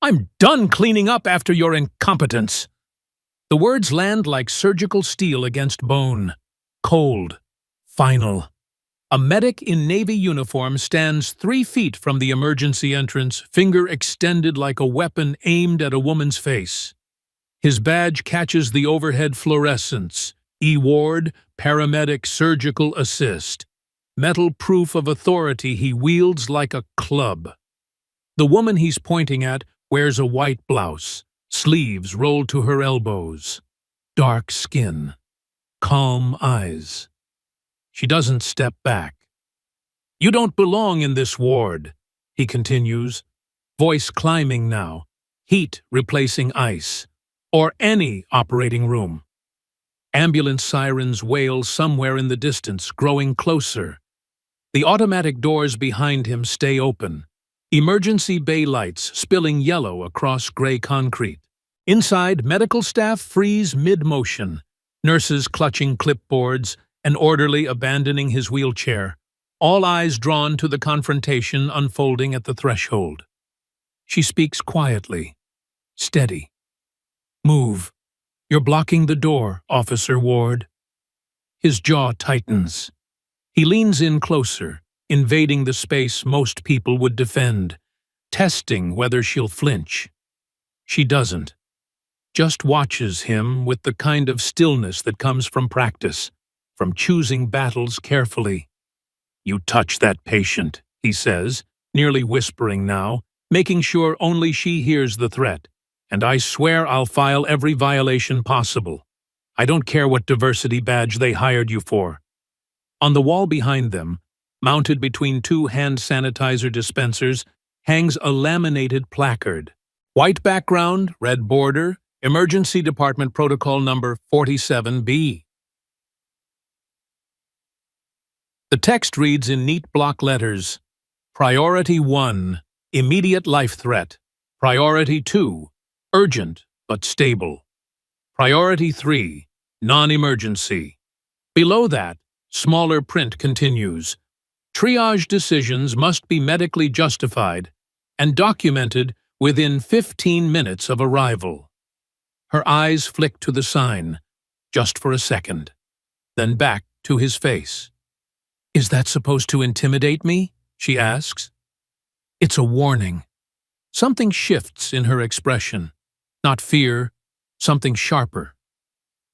I'm done cleaning up after your incompetence. The words land like surgical steel against bone. Cold. Final. A medic in Navy uniform stands 3 feet from the emergency entrance, finger extended like a weapon aimed at a woman's face. His badge catches the overhead fluorescence. E-Ward, paramedic surgical assist. Metal proof of authority he wields like a club. The woman he's pointing at wears a white blouse, sleeves rolled to her elbows. Dark skin. Calm eyes. She doesn't step back. "You don't belong in this ward," he continues, voice climbing now, heat replacing ice, or any operating room. Ambulance sirens wail somewhere in the distance, growing closer. The automatic doors behind him stay open, emergency bay lights spilling yellow across gray concrete. Inside, medical staff freeze mid-motion, nurses clutching clipboards, an orderly abandoning his wheelchair, all eyes drawn to the confrontation unfolding at the threshold. She speaks quietly, steady. "Move. You're blocking the door, Officer Ward." His jaw tightens. He leans in closer, invading the space most people would defend, testing whether she'll flinch. She doesn't. Just watches him with the kind of stillness that comes from practice, from choosing battles carefully. "You touch that patient," he says, nearly whispering now, making sure only she hears the threat. "And I swear I'll file every violation possible. I don't care what diversity badge they hired you for." On the wall behind them, mounted between 2 hand sanitizer dispensers, hangs a laminated placard. White background, red border, Emergency Department Protocol Number 47B. The text reads in neat block letters: Priority 1, immediate life threat. Priority 2, urgent but stable. Priority 3, non-emergency. Below that, smaller print continues. Triage decisions must be medically justified and documented within 15 minutes of arrival. Her eyes flick to the sign, just for a second, then back to his face. "Is that supposed to intimidate me?" she asks. It's a warning. Something shifts in her expression. Not fear, something sharper.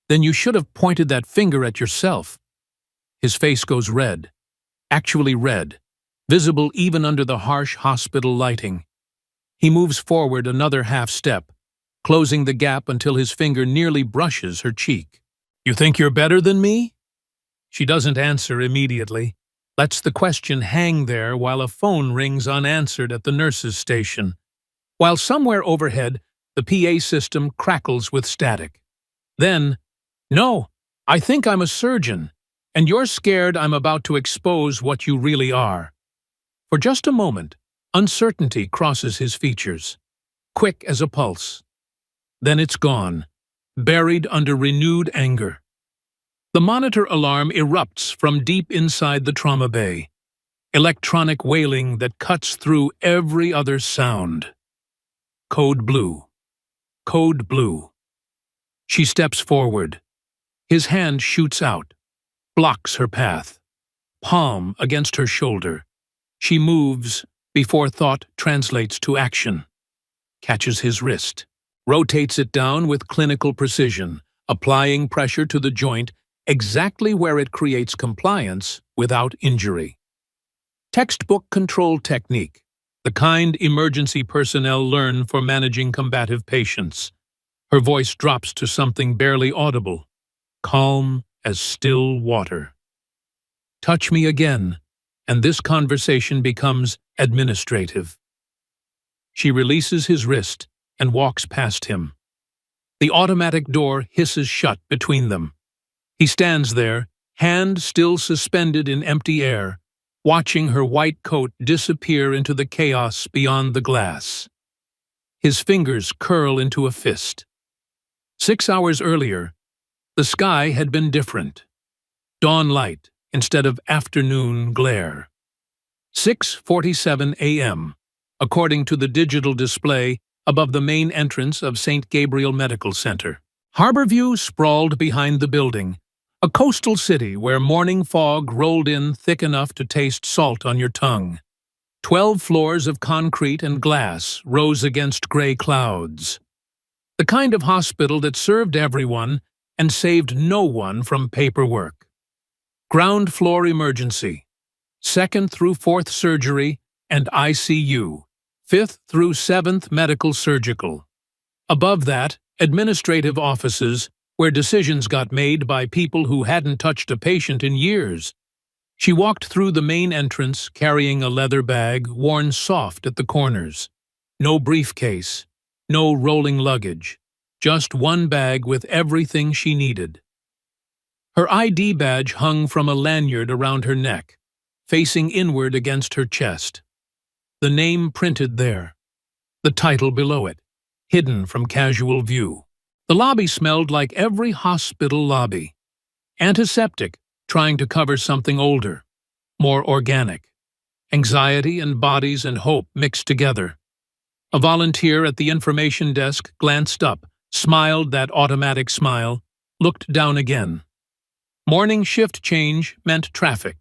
"Then you should have pointed that finger at yourself." His face goes red, actually red, visible even under the harsh hospital lighting. He moves forward another half step, closing the gap until his finger nearly brushes her cheek. "You think you're better than me?" She doesn't answer immediately, lets the question hang there while a phone rings unanswered at the nurse's station, while somewhere overhead the PA system crackles with static. Then, "No, I think I'm a surgeon, and you're scared I'm about to expose what you really are." For just a moment, uncertainty crosses his features, quick as a pulse. Then it's gone, buried under renewed anger. The monitor alarm erupts from deep inside the trauma bay, electronic wailing that cuts through every other sound. Code blue. Code blue. She steps forward. His hand shoots out, blocks her path, palm against her shoulder. She moves before thought translates to action. Catches his wrist, rotates it down with clinical precision, applying pressure to the joint exactly where it creates compliance without injury. Textbook control technique, the kind emergency personnel learn for managing combative patients. Her voice drops to something barely audible, calm as still water. "Touch me again," and this conversation becomes administrative. She releases his wrist and walks past him. The automatic door hisses shut between them. He stands there, hand still suspended in empty air, watching her white coat disappear into the chaos beyond the glass. His fingers curl into a fist. 6 hours earlier, the sky had been different. Dawn light instead of afternoon glare. 6:47 a.m., according to the digital display above the main entrance of St. Gabriel Medical Center. Harborview sprawled behind the building, a coastal city where morning fog rolled in thick enough to taste salt on your tongue. 12 floors of concrete and glass rose against gray clouds. The kind of hospital that served everyone and saved no one from paperwork. Ground floor emergency, 2nd through 4th surgery and ICU, 5th through 7th medical surgical. Above that, administrative offices where decisions got made by people who hadn't touched a patient in years. She walked through the main entrance carrying a leather bag worn soft at the corners. No briefcase, no rolling luggage, just one bag with everything she needed. Her ID badge hung from a lanyard around her neck, facing inward against her chest. The name printed there, the title below it, hidden from casual view. The lobby smelled like every hospital lobby. Antiseptic, trying to cover something older, more organic. Anxiety and bodies and hope mixed together. A volunteer at the information desk glanced up, smiled that automatic smile, looked down again. Morning shift change meant traffic.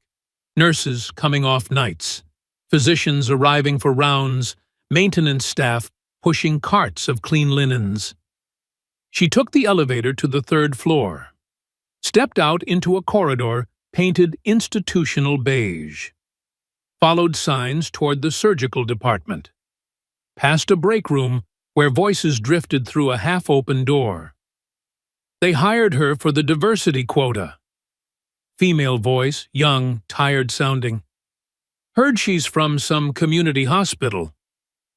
Nurses coming off nights. Physicians arriving for rounds. Maintenance staff pushing carts of clean linens. She took the elevator to the 3rd floor. Stepped out into a corridor painted institutional beige. Followed signs toward the surgical department. Past a break room where voices drifted through a half-open door. They hired her for the diversity quota. Female voice, young, tired-sounding. Heard she's from some community hospital.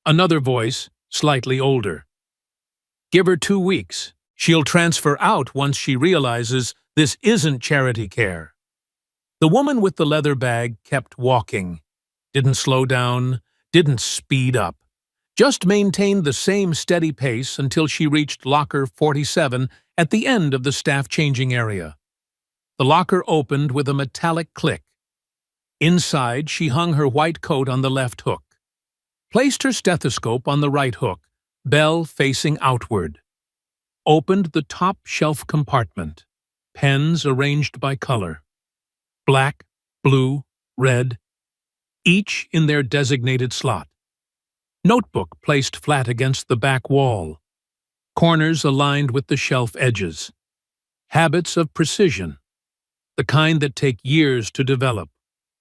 Another voice, slightly older. Give her 2 weeks. She'll transfer out once she realizes this isn't charity care. The woman with the leather bag kept walking. Didn't slow down, didn't speed up. Just maintained the same steady pace until she reached locker 47 at the end of the staff changing area. The locker opened with a metallic click. Inside, she hung her white coat on the left hook. Placed her stethoscope on the right hook, bell facing outward. Opened the top shelf compartment. Pens arranged by color. Black, blue, red, each in their designated slot. Notebook placed flat against the back wall. Corners aligned with the shelf edges. Habits of precision. The kind that take years to develop,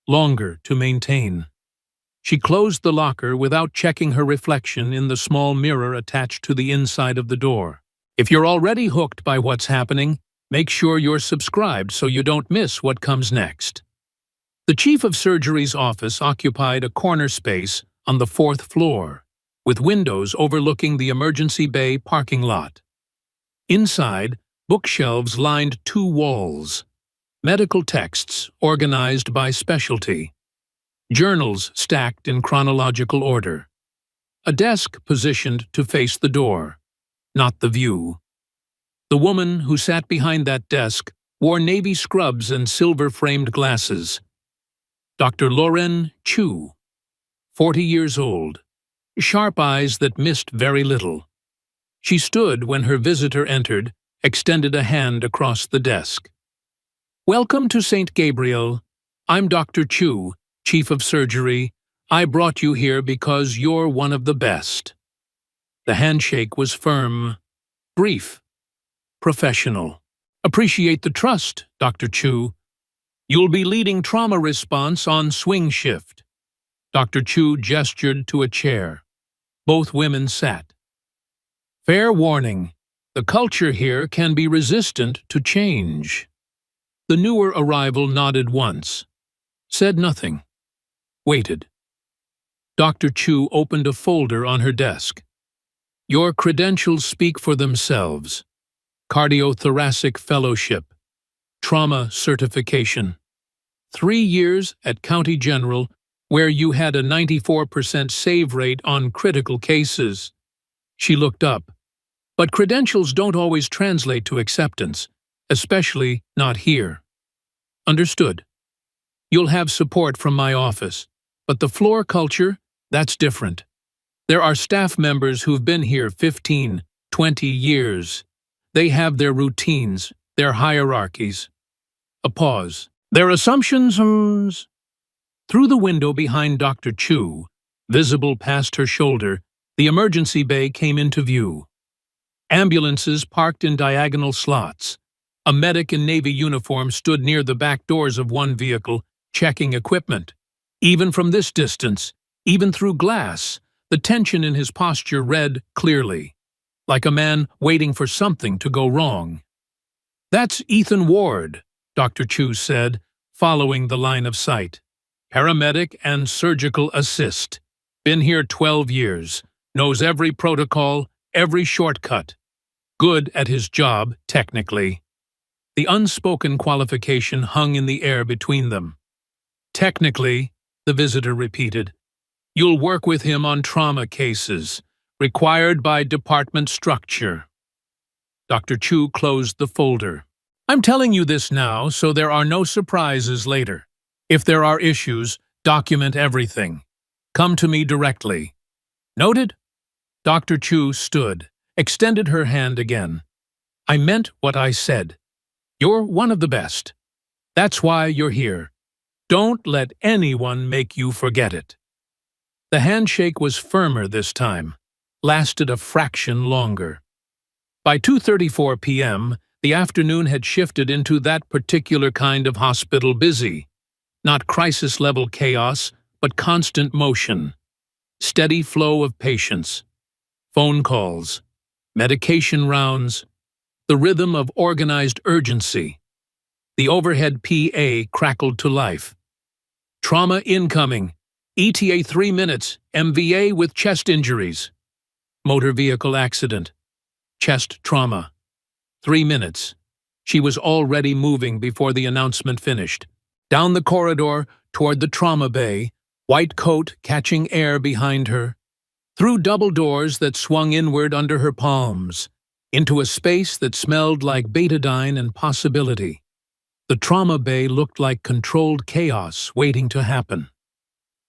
longer to maintain. She closed the locker without checking her reflection in the small mirror attached to the inside of the door. If you're already hooked by what's happening, make sure you're subscribed so you don't miss what comes next. The chief of surgery's office occupied a corner space on the 4th floor, with windows overlooking the emergency bay parking lot. Inside, bookshelves lined 2 walls. Medical texts organized by specialty. Journals stacked in chronological order. A desk positioned to face the door, not the view. The woman who sat behind that desk wore navy scrubs and silver-framed glasses. Dr. Lauren Chu, 40 years old, sharp eyes that missed very little. She stood when her visitor entered, extended a hand across the desk. "Welcome to St. Gabriel. I'm Dr. Chu, Chief of Surgery. I brought you here because you're one of the best." The handshake was firm, brief, professional. "Appreciate the trust, Dr. Chu. You'll be leading trauma response on swing shift." Dr. Chu gestured to a chair. Both women sat. "Fair warning, the culture here can be resistant to change." The newer arrival nodded once, said nothing, waited. Dr. Chu opened a folder on her desk. "Your credentials speak for themselves. Cardiothoracic Fellowship, Trauma Certification, 3 years at County General, where you had a 94% save rate on critical cases." She looked up. "But credentials don't always translate to acceptance, especially not here." "Understood. You'll have support from my office, but the floor culture, that's different. There are staff members who've been here 15, 20 years. They have their routines, their hierarchies. A pause. Their assumptions. Through the window behind Dr. Chu, visible past her shoulder, the emergency bay came into view. Ambulances parked in diagonal slots. A medic in Navy uniform stood near the back doors of one vehicle, checking equipment. Even from this distance, even through glass, the tension in his posture read clearly, like a man waiting for something to go wrong. "That's Ethan Ward," Dr. Chu said, following the line of sight. "Paramedic and surgical assist. Been here 12 years. Knows every protocol, every shortcut. Good at his job, technically." The unspoken qualification hung in the air between them. "Technically," the visitor repeated. "You'll work with him on trauma cases, required by department structure." Dr. Chu closed the folder. "I'm telling you this now so there are no surprises later. If there are issues, document everything. Come to me directly. Noted?" Dr. Chu stood, extended her hand again. "I meant what I said. You're one of the best. That's why you're here. Don't let anyone make you forget it." The handshake was firmer this time, lasted a fraction longer. By 2:34 p.m., the afternoon had shifted into that particular kind of hospital busy. Not crisis-level chaos, but constant motion. Steady flow of patients. Phone calls. Medication rounds. The rhythm of organized urgency. The overhead PA crackled to life. "Trauma incoming. ETA 3 minutes. MVA with chest injuries. Motor vehicle accident. Chest trauma. 3 minutes." She was already moving before the announcement finished. Down the corridor, toward the trauma bay, white coat catching air behind her. Through double doors that swung inward under her palms. Into a space that smelled like betadine and possibility. The trauma bay looked like controlled chaos waiting to happen.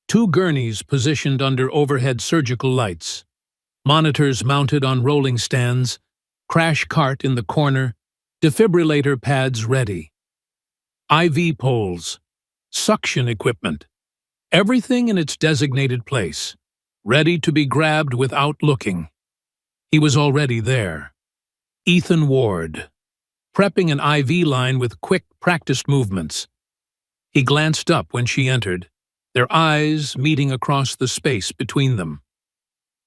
2 gurneys positioned under overhead surgical lights. Monitors mounted on rolling stands. Crash cart in the corner. Defibrillator pads ready. IV poles. Suction equipment. Everything in its designated place. Ready to be grabbed without looking. He was already there. Ethan Ward, prepping an IV line with quick, practiced movements. He glanced up when she entered, their eyes meeting across the space between them.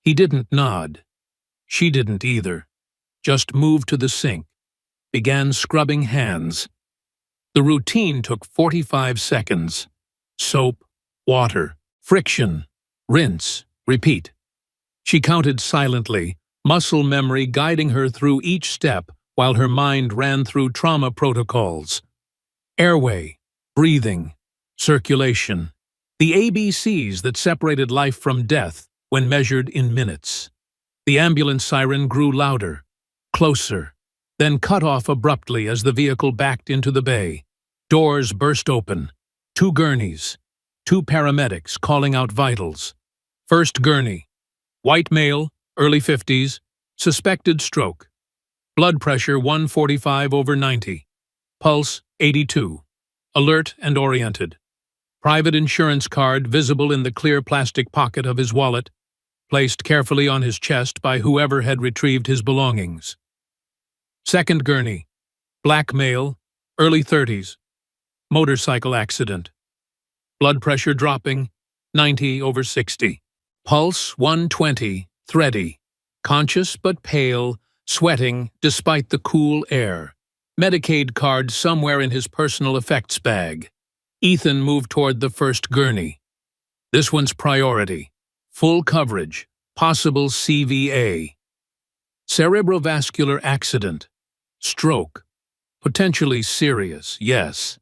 He didn't nod. She didn't either. Just moved to the sink, began scrubbing hands. The routine took 45 seconds. Soap, water, friction, rinse, repeat. She counted silently, muscle memory guiding her through each step while her mind ran through trauma protocols. Airway, breathing, circulation, the ABCs that separated life from death when measured in minutes. The ambulance siren grew louder, closer, then cut off abruptly as the vehicle backed into the bay. Doors burst open. 2 gurneys, 2 paramedics calling out vitals. First gurney, white male, early 50s, suspected stroke. Blood pressure 145/90. Pulse 82. Alert and oriented. Private insurance card visible in the clear plastic pocket of his wallet, placed carefully on his chest by whoever had retrieved his belongings. Second gurney, black male, early 30s. Motorcycle accident. Blood pressure dropping, 90/60. Pulse 120, thready. Conscious but pale, sweating despite the cool air. Medicaid card somewhere in his personal effects bag. Ethan moved toward the first gurney. This one's priority. Full coverage. Possible CVA. Cerebrovascular accident. Stroke. Potentially serious, yes.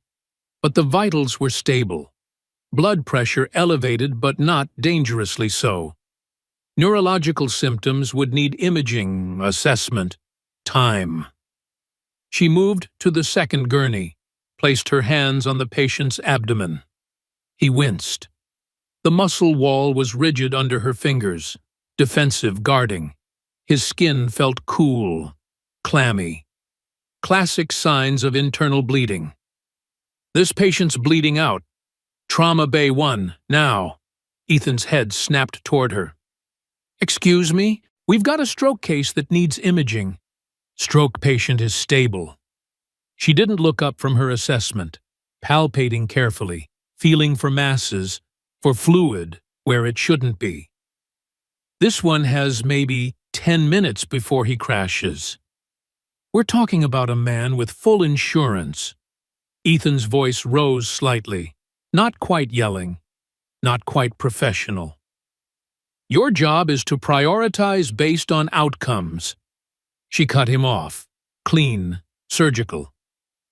But the vitals were stable. Blood pressure elevated but not dangerously so. Neurological symptoms would need imaging, assessment, time. She moved to the second gurney, placed her hands on the patient's abdomen. He winced. The muscle wall was rigid under her fingers, defensive, guarding. His skin felt cool, clammy. Classic signs of internal bleeding. This patient's bleeding out. Trauma Bay 1, now. Ethan's head snapped toward her. Excuse me? We've got a stroke case that needs imaging. Stroke patient is stable. She didn't look up from her assessment, palpating carefully, feeling for masses, for fluid where it shouldn't be. This one has maybe 10 minutes before he crashes. We're talking about a man with full insurance. Ethan's voice rose slightly, not quite yelling, not quite professional. Your job is to prioritize based on outcomes. She cut him off, clean, surgical.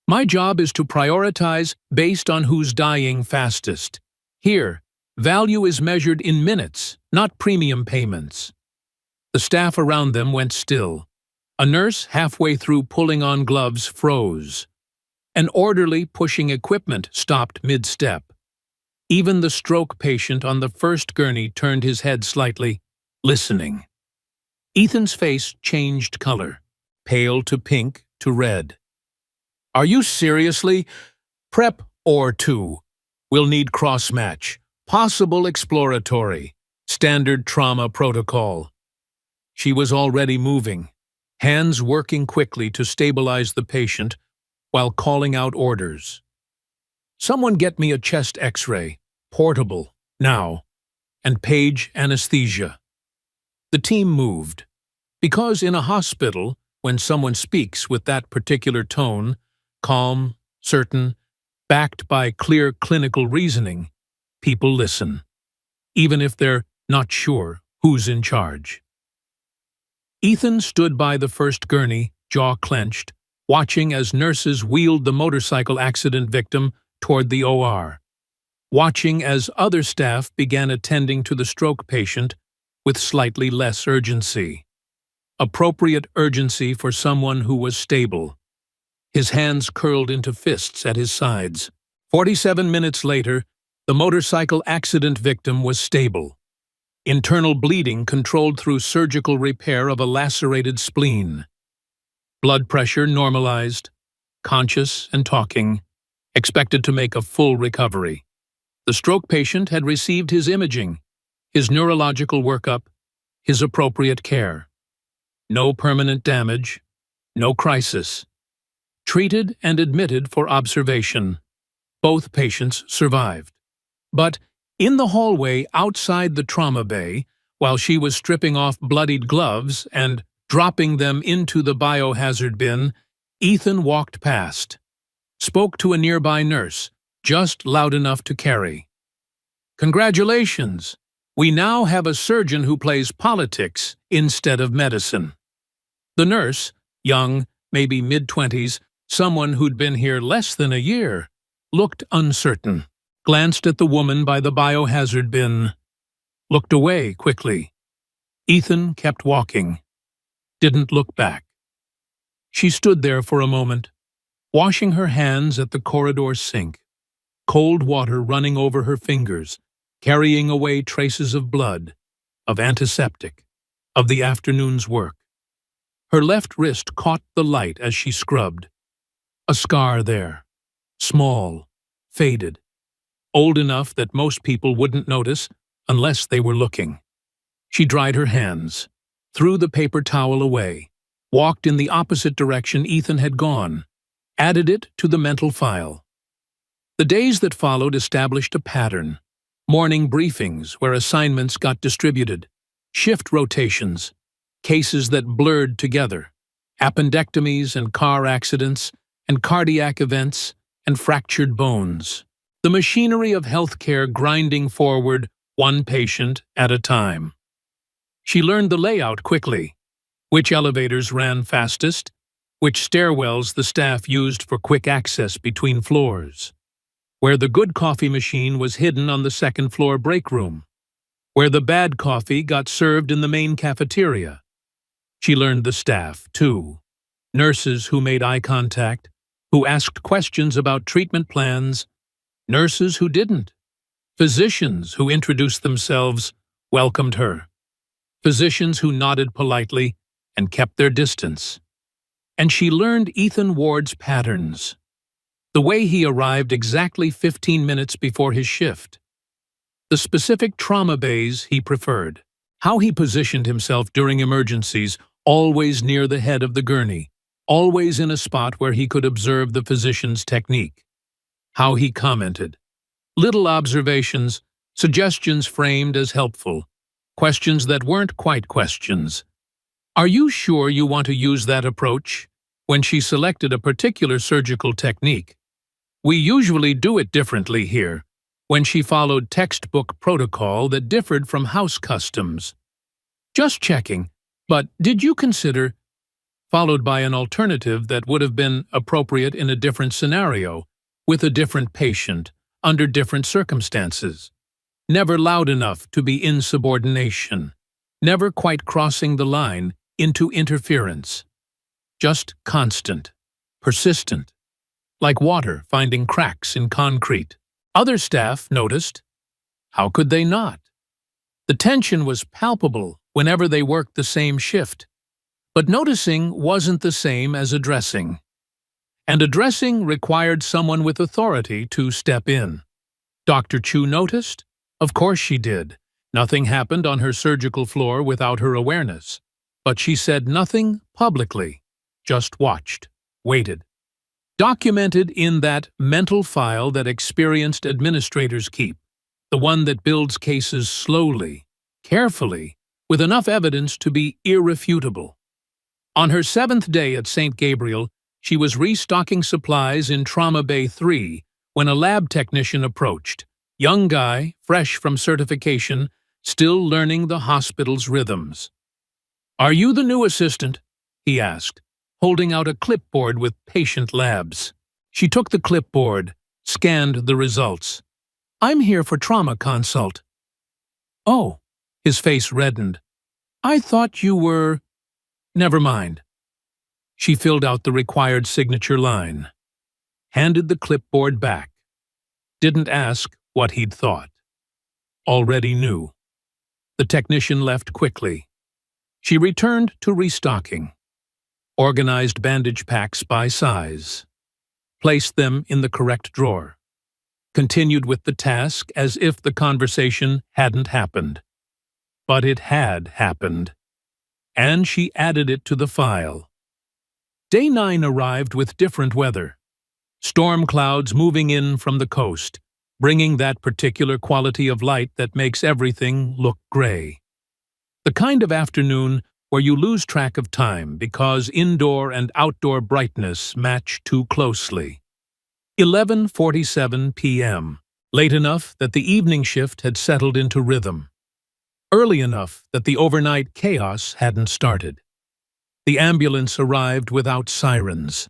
My job is to prioritize based on who's dying fastest. Here, value is measured in minutes, not premium payments. The staff around them went still. A nurse halfway through pulling on gloves froze. An orderly pushing equipment stopped mid-step. Even the stroke patient on the first gurney turned his head slightly, listening. Ethan's face changed color, pale to pink to red. Are you seriously? Prep or 2. We'll need cross-match. Possible exploratory. Standard trauma protocol. She was already moving, hands working quickly to stabilize the patient while calling out orders. Someone get me a chest x-ray, portable, now, and page anesthesia. The team moved. Because in a hospital, when someone speaks with that particular tone, calm, certain, backed by clear clinical reasoning, people listen, even if they're not sure who's in charge. Ethan stood by the first gurney, jaw clenched, watching as nurses wheeled the motorcycle accident victim toward the OR, watching as other staff began attending to the stroke patient with slightly less urgency. Appropriate urgency for someone who was stable. His hands curled into fists at his sides. 47 minutes later, the motorcycle accident victim was stable. Internal bleeding controlled through surgical repair of a lacerated spleen. Blood pressure normalized, conscious and talking, expected to make a full recovery. The stroke patient had received his imaging, his neurological workup, his appropriate care. No permanent damage, no crisis. Treated and admitted for observation. Both patients survived. But in the hallway outside the trauma bay, while she was stripping off bloodied gloves and dropping them into the biohazard bin, Ethan walked past, spoke to a nearby nurse, just loud enough to carry. Congratulations! We now have a surgeon who plays politics instead of medicine. The nurse, young, maybe mid-20s, someone who'd been here less than a year, looked uncertain, glanced at the woman by the biohazard bin, looked away quickly. Ethan kept walking, didn't look back. She stood there for a moment, washing her hands at the corridor sink, cold water running over her fingers, carrying away traces of blood, of antiseptic, of the afternoon's work. Her left wrist caught the light as she scrubbed. A scar there, small, faded, old enough that most people wouldn't notice unless they were looking. She dried her hands, threw the paper towel away, walked in the opposite direction Ethan had gone, added it to the mental file. The days that followed established a pattern. Morning briefings where assignments got distributed, shift rotations, cases that blurred together, appendectomies and car accidents and cardiac events and fractured bones. The machinery of healthcare grinding forward, one patient at a time. She learned the layout quickly, which elevators ran fastest, which stairwells the staff used for quick access between floors, where the good coffee machine was hidden on the second-floor break room, where the bad coffee got served in the main cafeteria. She learned the staff, too. Nurses who made eye contact, who asked questions about treatment plans, nurses who didn't, physicians who introduced themselves, welcomed her. physicians who nodded politely and kept their distance. And she learned Ethan Ward's patterns. The way he arrived exactly 15 minutes before his shift. The specific trauma bays he preferred. How he positioned himself during emergencies, always near the head of the gurney, always in a spot where he could observe the physician's technique. How he commented. Little observations, suggestions framed as helpful, questions that weren't quite questions. "Are you sure you want to use that approach?" When she selected a particular surgical technique. "We usually do it differently here," when she followed textbook protocol that differed from house customs. "Just checking, but did you consider?" Followed by an alternative that would have been appropriate in a different scenario, with a different patient, under different circumstances. Never loud enough to be insubordination. Never quite crossing the line into interference. Just constant, persistent, like water finding cracks in concrete. Other staff noticed. How could they not? The tension was palpable whenever they worked the same shift. But noticing wasn't the same as addressing. And addressing required someone with authority to step in. Dr. Chu noticed? Of course she did. Nothing happened on her surgical floor without her awareness. But she said nothing publicly. Just watched, waited. Documented in that mental file that experienced administrators keep, the one that builds cases slowly, carefully, with enough evidence to be irrefutable. On her 7th day at St. Gabriel, she was restocking supplies in Trauma Bay 3 when a lab technician approached. Young guy, fresh from certification, still learning the hospital's rhythms. "Are you the new assistant?" he asked, holding out a clipboard with patient labs. She took the clipboard, scanned the results. "I'm here for trauma consult." "Oh," his face reddened. "I thought you were—" "Never mind." She filled out the required signature line. Handed the clipboard back. Didn't ask what he'd thought. Already knew. The technician left quickly. She returned to restocking. Organized bandage packs by size. Placed them in the correct drawer. Continued with the task as if the conversation hadn't happened. But it had happened. And she added it to the file. Day 9 arrived with different weather. Storm clouds moving in from the coast, bringing that particular quality of light that makes everything look gray. The kind of afternoon where you lose track of time because indoor and outdoor brightness match too closely. 11:47 p.m. Late enough that the evening shift had settled into rhythm. Early enough that the overnight chaos hadn't started. The ambulance arrived without sirens.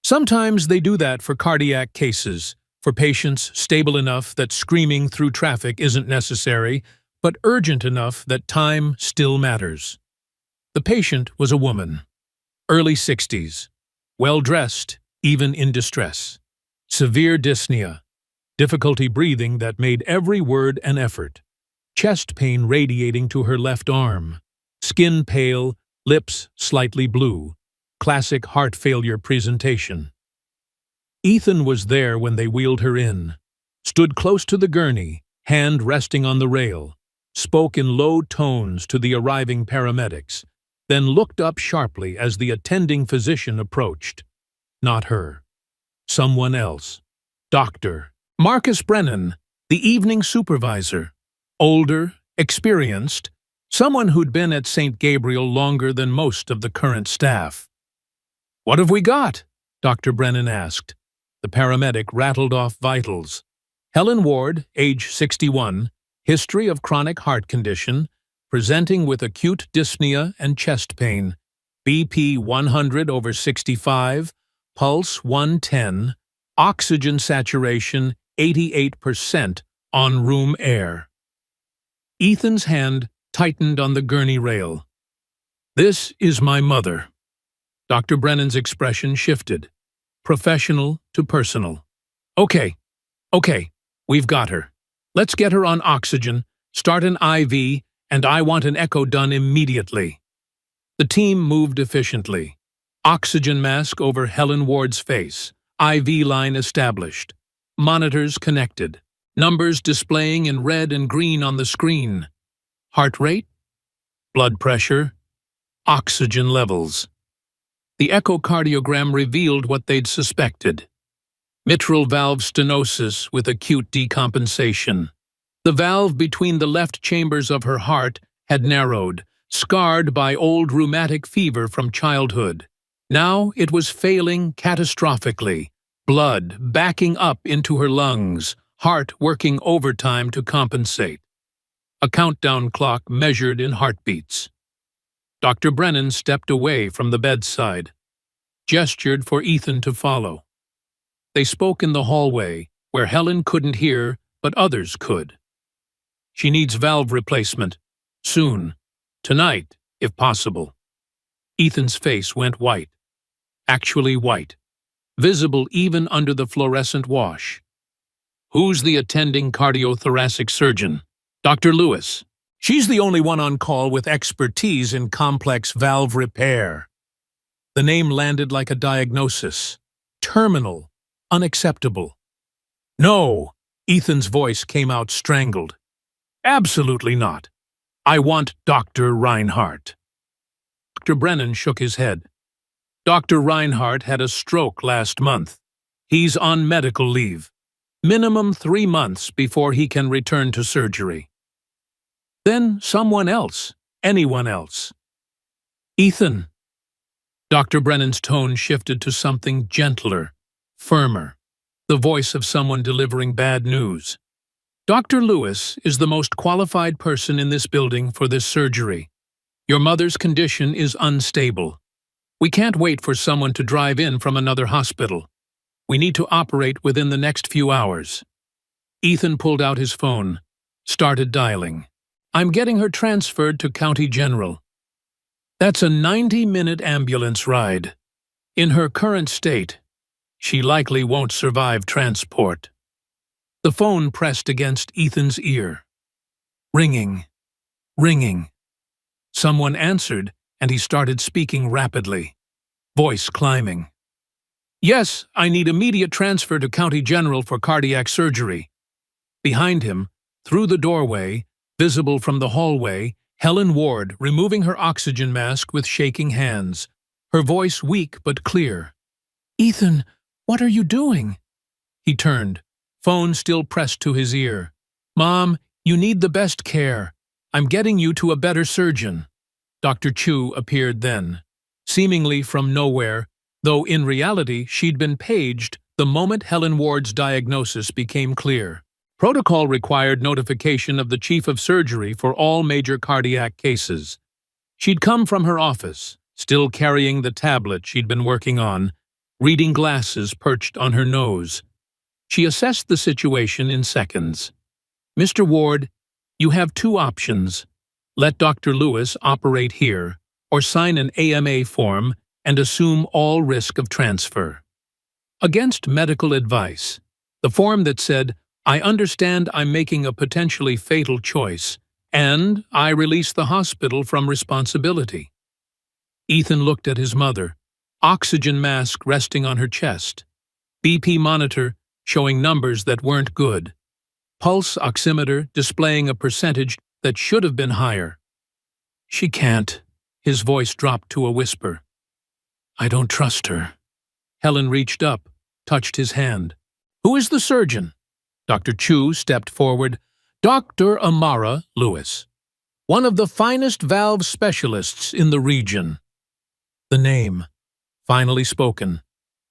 Sometimes they do that for cardiac cases, for patients stable enough that screaming through traffic isn't necessary, but urgent enough that time still matters. The patient was a woman, early 60s, well-dressed, even in distress. Severe dyspnea, difficulty breathing that made every word an effort. Chest pain radiating to her left arm. Skin pale, lips slightly blue. Classic heart failure presentation. Ethan was there when they wheeled her in. Stood close to the gurney, hand resting on the rail. Spoke in low tones to the arriving paramedics. Then looked up sharply as the attending physician approached. Not her. Someone else. Dr. Marcus Brennan, the evening supervisor. Older, experienced, someone who'd been at St. Gabriel longer than most of the current staff. "What have we got?" Dr. Brennan asked. The paramedic rattled off vitals. Helen Ward, age 61, history of chronic heart condition, presenting with acute dyspnea and chest pain, BP 100/65, pulse 110, oxygen saturation 88% on room air. Ethan's hand tightened on the gurney rail. "This is my mother." Dr. Brennan's expression shifted, professional to personal. Okay, we've got her. Let's get her on oxygen, start an IV, and I want an echo done immediately." The team moved efficiently. Oxygen mask over Helen Ward's face, IV line established, monitors connected, numbers displaying in red and green on the screen. Heart rate, blood pressure, oxygen levels. The echocardiogram revealed what they'd suspected: mitral valve stenosis with acute decompensation. The valve between the left chambers of her heart had narrowed, scarred by old rheumatic fever from childhood. Now it was failing catastrophically, blood backing up into her lungs, heart working overtime to compensate. A countdown clock measured in heartbeats. Dr. Brennan stepped away from the bedside, gestured for Ethan to follow. They spoke in the hallway, where Helen couldn't hear, but others could. "She needs valve replacement. Soon. Tonight, if possible." Ethan's face went white. Actually white. Visible even under the fluorescent wash. "Who's the attending cardiothoracic surgeon?" "Dr. Lewis. She's the only one on call with expertise in complex valve repair." The name landed like a diagnosis. Terminal. Unacceptable. "No!" Ethan's voice came out strangled. "Absolutely not. I want Dr. Reinhardt." Dr. Brennan shook his head. "Dr. Reinhardt had a stroke last month. He's on medical leave. Minimum 3 months before he can return to surgery." "Then someone else. Anyone else." "Ethan." Dr. Brennan's tone shifted to something gentler, firmer, the voice of someone delivering bad news. "Dr. Lewis is the most qualified person in this building for this surgery. Your mother's condition is unstable. We can't wait for someone to drive in from another hospital. We need to operate within the next few hours." Ethan pulled out his phone, started dialing. "I'm getting her transferred to County General." "That's a 90-minute ambulance ride. In her current state, she likely won't survive transport." The phone pressed against Ethan's ear. Ringing. Ringing. Someone answered, and he started speaking rapidly, voice climbing. "Yes, I need immediate transfer to County General for cardiac surgery." Behind him, through the doorway, visible from the hallway, Helen Ward removing her oxygen mask with shaking hands, her voice weak but clear. "Ethan, what are you doing?" He turned, phone still pressed to his ear. "Mom, you need the best care. I'm getting you to a better surgeon." Dr. Chu appeared then, seemingly from nowhere, though in reality she'd been paged the moment Helen Ward's diagnosis became clear. Protocol required notification of the chief of surgery for all major cardiac cases. She'd come from her office, still carrying the tablet she'd been working on, reading glasses perched on her nose. She assessed the situation in seconds. "Mr. Ward, you have 2 options. Let Dr. Lewis operate here, or sign an AMA form and assume all risk of transfer." Against medical advice, the form that said, "I understand I'm making a potentially fatal choice, and I release the hospital from responsibility." Ethan looked at his mother, oxygen mask resting on her chest, BP monitor showing numbers that weren't good, pulse oximeter displaying a percentage that should have been higher. "She can't." His voice dropped to a whisper. "I don't trust her." Helen reached up, touched his hand. "Who is the surgeon?" Dr. Chu stepped forward. "Dr. Amara Lewis, one of the finest valve specialists in the region." The name, finally spoken,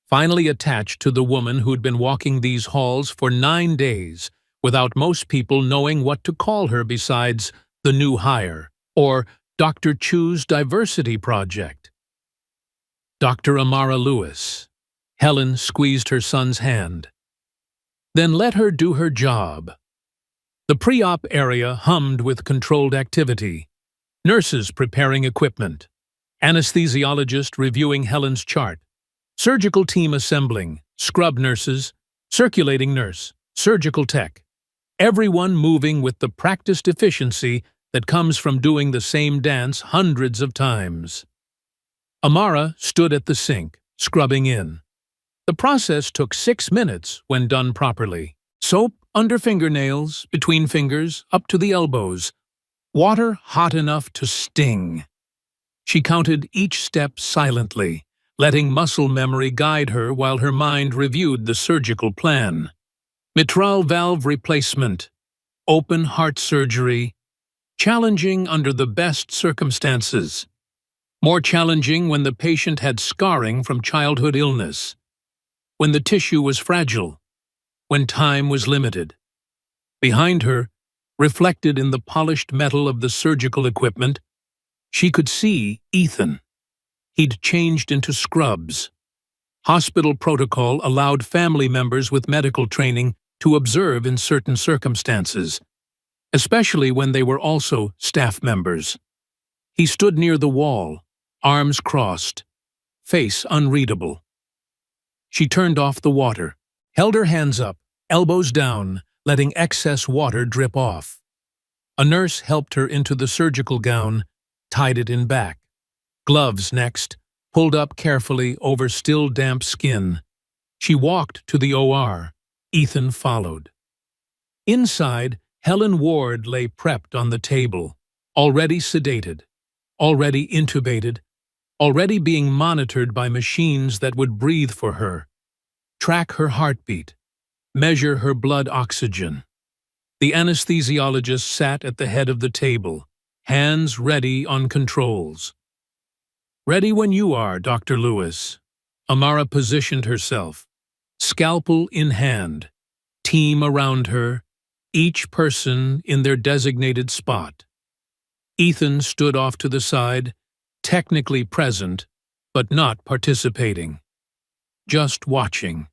finally attached to the woman who'd been walking these halls for 9 days without most people knowing what to call her besides the new hire or Dr. Chu's diversity project. Dr. Amara Lewis. Helen squeezed her son's hand. "Then let her do her job." The pre-op area hummed with controlled activity. Nurses preparing equipment. Anesthesiologist reviewing Helen's chart. Surgical team assembling. Scrub nurses. Circulating nurse. Surgical tech. Everyone moving with the practiced efficiency that comes from doing the same dance hundreds of times. Amara stood at the sink, scrubbing in. The process took 6 minutes when done properly. Soap under fingernails, between fingers, up to the elbows. Water hot enough to sting. She counted each step silently, letting muscle memory guide her while her mind reviewed the surgical plan. Mitral valve replacement, open heart surgery, challenging under the best circumstances. More challenging when the patient had scarring from childhood illness, when the tissue was fragile, when time was limited. Behind her, reflected in the polished metal of the surgical equipment, she could see Ethan. He'd changed into scrubs. Hospital protocol allowed family members with medical training to observe in certain circumstances, especially when they were also staff members. He stood near the wall, arms crossed, face unreadable. She turned off the water, held her hands up, elbows down, letting excess water drip off. A nurse helped her into the surgical gown, tied it in back. Gloves next, pulled up carefully over still damp skin. She walked to the OR. Ethan followed. Inside, Helen Ward lay prepped on the table, already sedated, already intubated, already being monitored by machines that would breathe for her, track her heartbeat, measure her blood oxygen. The anesthesiologist sat at the head of the table, hands ready on controls. "Ready when you are, Dr. Lewis." Amara positioned herself, scalpel in hand, team around her, each person in their designated spot. Ethan stood off to the side, technically present, but not participating. Just watching.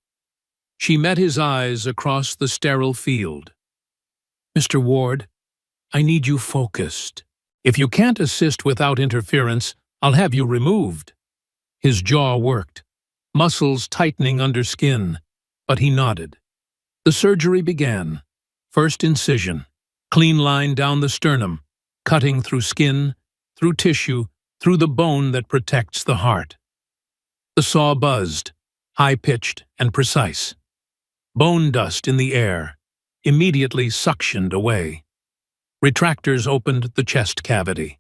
She met his eyes across the sterile field. "Mr. Ward, I need you focused. If you can't assist without interference, I'll have you removed." His jaw worked, muscles tightening under skin, but he nodded. The surgery began. First incision, clean line down the sternum, cutting through skin, through tissue, through the bone that protects the heart. The saw buzzed, high-pitched and precise. Bone dust in the air, immediately suctioned away. Retractors opened the chest cavity.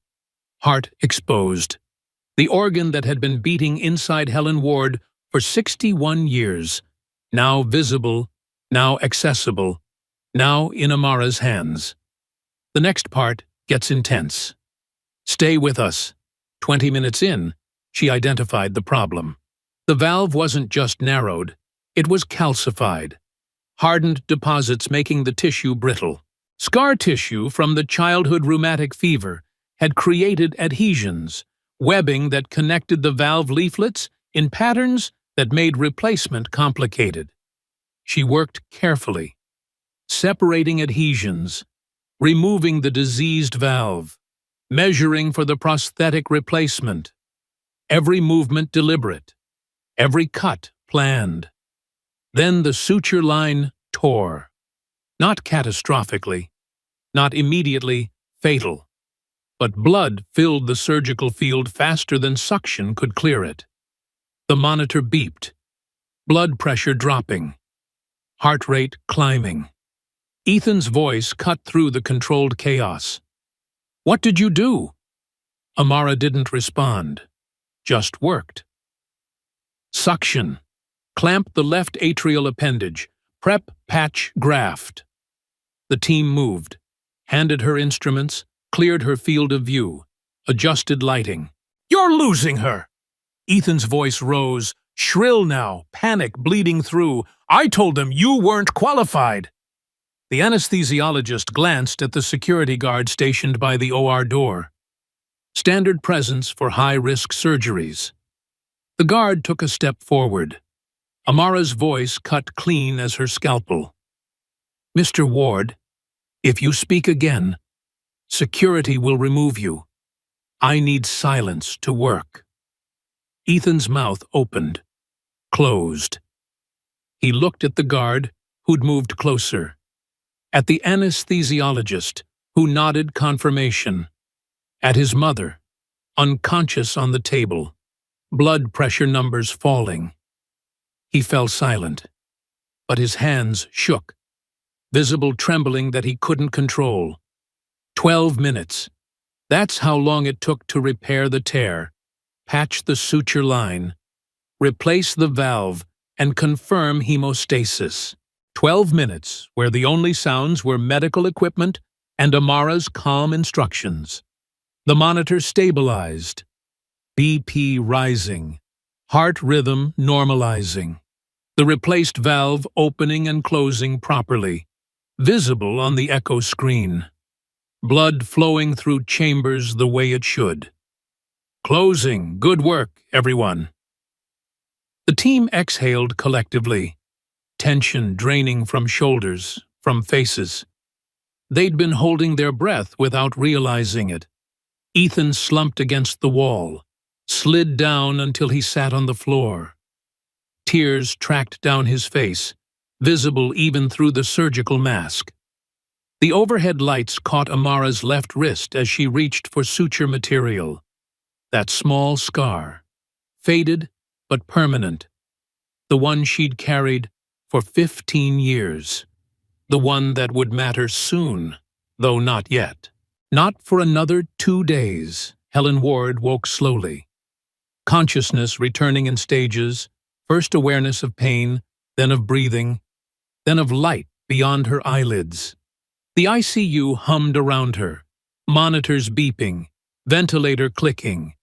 Heart exposed. The organ that had been beating inside Helen Ward for 61 years, now visible, now accessible, now in Amara's hands. The next part gets intense. "Stay with us." 20 minutes in, she identified the problem. The valve wasn't just narrowed, it was calcified. Hardened deposits making the tissue brittle. Scar tissue from the childhood rheumatic fever had created adhesions, webbing that connected the valve leaflets in patterns that made replacement complicated. She worked carefully, separating adhesions, removing the diseased valve, measuring for the prosthetic replacement. Every movement deliberate, every cut planned. Then the suture line tore. Not catastrophically, not immediately fatal, but blood filled the surgical field faster than suction could clear it. The monitor beeped, blood pressure dropping, heart rate climbing. Ethan's voice cut through the controlled chaos. "What did you do?" Amara didn't respond, just worked. Suction. Clamp the left atrial appendage. Prep, patch, graft. The team moved, handed her instruments, cleared her field of view, adjusted lighting. "You're losing her!" Ethan's voice rose, shrill now, panic bleeding through. "I told them you weren't qualified!" The anesthesiologist glanced at the security guard stationed by the OR door. Standard presence for high-risk surgeries. The guard took a step forward. Amara's voice cut clean as her scalpel. "Mr. Ward, if you speak again, security will remove you. I need silence to work." Ethan's mouth opened, closed. He looked at the guard, who'd moved closer. At the anesthesiologist, who nodded confirmation. At his mother, unconscious on the table, blood pressure numbers falling. He fell silent, but his hands shook, visible trembling that he couldn't control. 12 minutes. That's how long it took to repair the tear, patch the suture line, replace the valve, and confirm hemostasis. 12 minutes, where the only sounds were medical equipment and Amara's calm instructions. The monitor stabilized, BP rising, heart rhythm normalizing, the replaced valve opening and closing properly, visible on the echo screen, blood flowing through chambers the way it should. Closing. Good work, everyone. The team exhaled collectively, tension draining from shoulders, from faces. They'd been holding their breath without realizing it. Ethan slumped against the wall, slid down until he sat on the floor. Tears tracked down his face, visible even through the surgical mask. The overhead lights caught Amara's left wrist as she reached for suture material. That small scar, faded but permanent. The one she'd carried for 15 years. The one that would matter soon, though not yet. Not for another 2 days. Helen Ward woke slowly. Consciousness returning in stages, first awareness of pain, then of breathing, then of light beyond her eyelids. The ICU hummed around her, monitors beeping, ventilator clicking,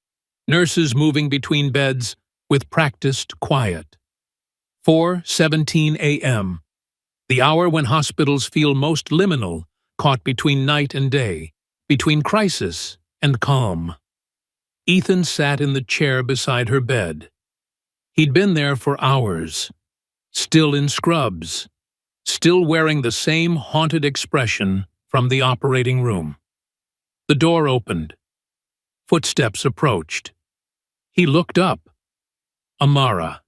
nurses moving between beds with practiced quiet. 4:17 a.m., the hour when hospitals feel most liminal, caught between night and day, between crisis and calm. Ethan sat in the chair beside her bed. He'd been there for hours, still in scrubs, still wearing the same haunted expression from the operating room. The door opened. Footsteps approached. He looked up. Amara,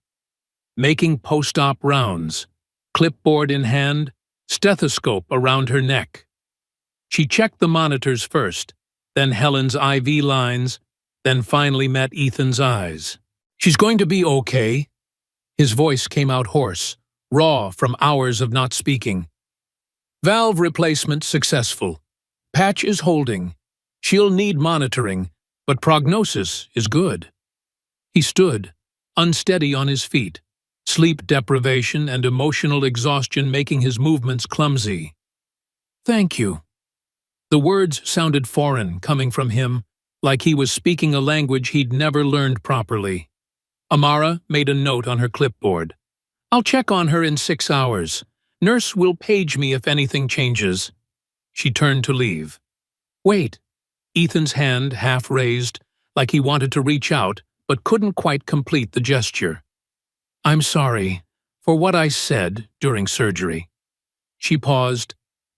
making post-op rounds, clipboard in hand, stethoscope around her neck. She checked the monitors first, then Helen's IV lines, then finally met Ethan's eyes. "She's going to be okay." His voice came out hoarse, raw from hours of not speaking. "Valve replacement successful. Patch is holding. She'll need monitoring, but prognosis is good." He stood, unsteady on his feet, sleep deprivation and emotional exhaustion making his movements clumsy. "Thank you." The words sounded foreign coming from him, like he was speaking a language he'd never learned properly. Amara made a note on her clipboard. "I'll check on her in 6 hours. Nurse will page me if anything changes." She turned to leave. "Wait." Ethan's hand half raised, like he wanted to reach out, but couldn't quite complete the gesture. "I'm sorry for what I said during surgery." She paused,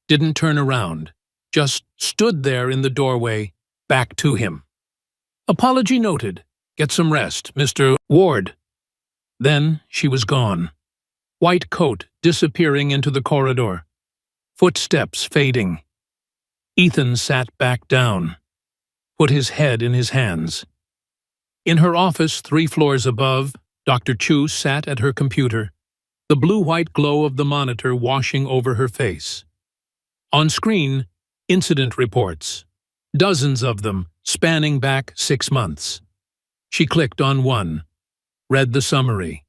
didn't turn around, just stood there in the doorway, back to him. "Apology noted. Get some rest, Mr. Ward." Then she was gone. White coat disappearing into the corridor. Footsteps fading. Ethan sat back down, put his head in his hands. In her office 3 floors above, Dr. Chu sat at her computer, the blue-white glow of the monitor washing over her face. On screen, incident reports, dozens of them spanning back 6 months. She clicked on one, read the summary.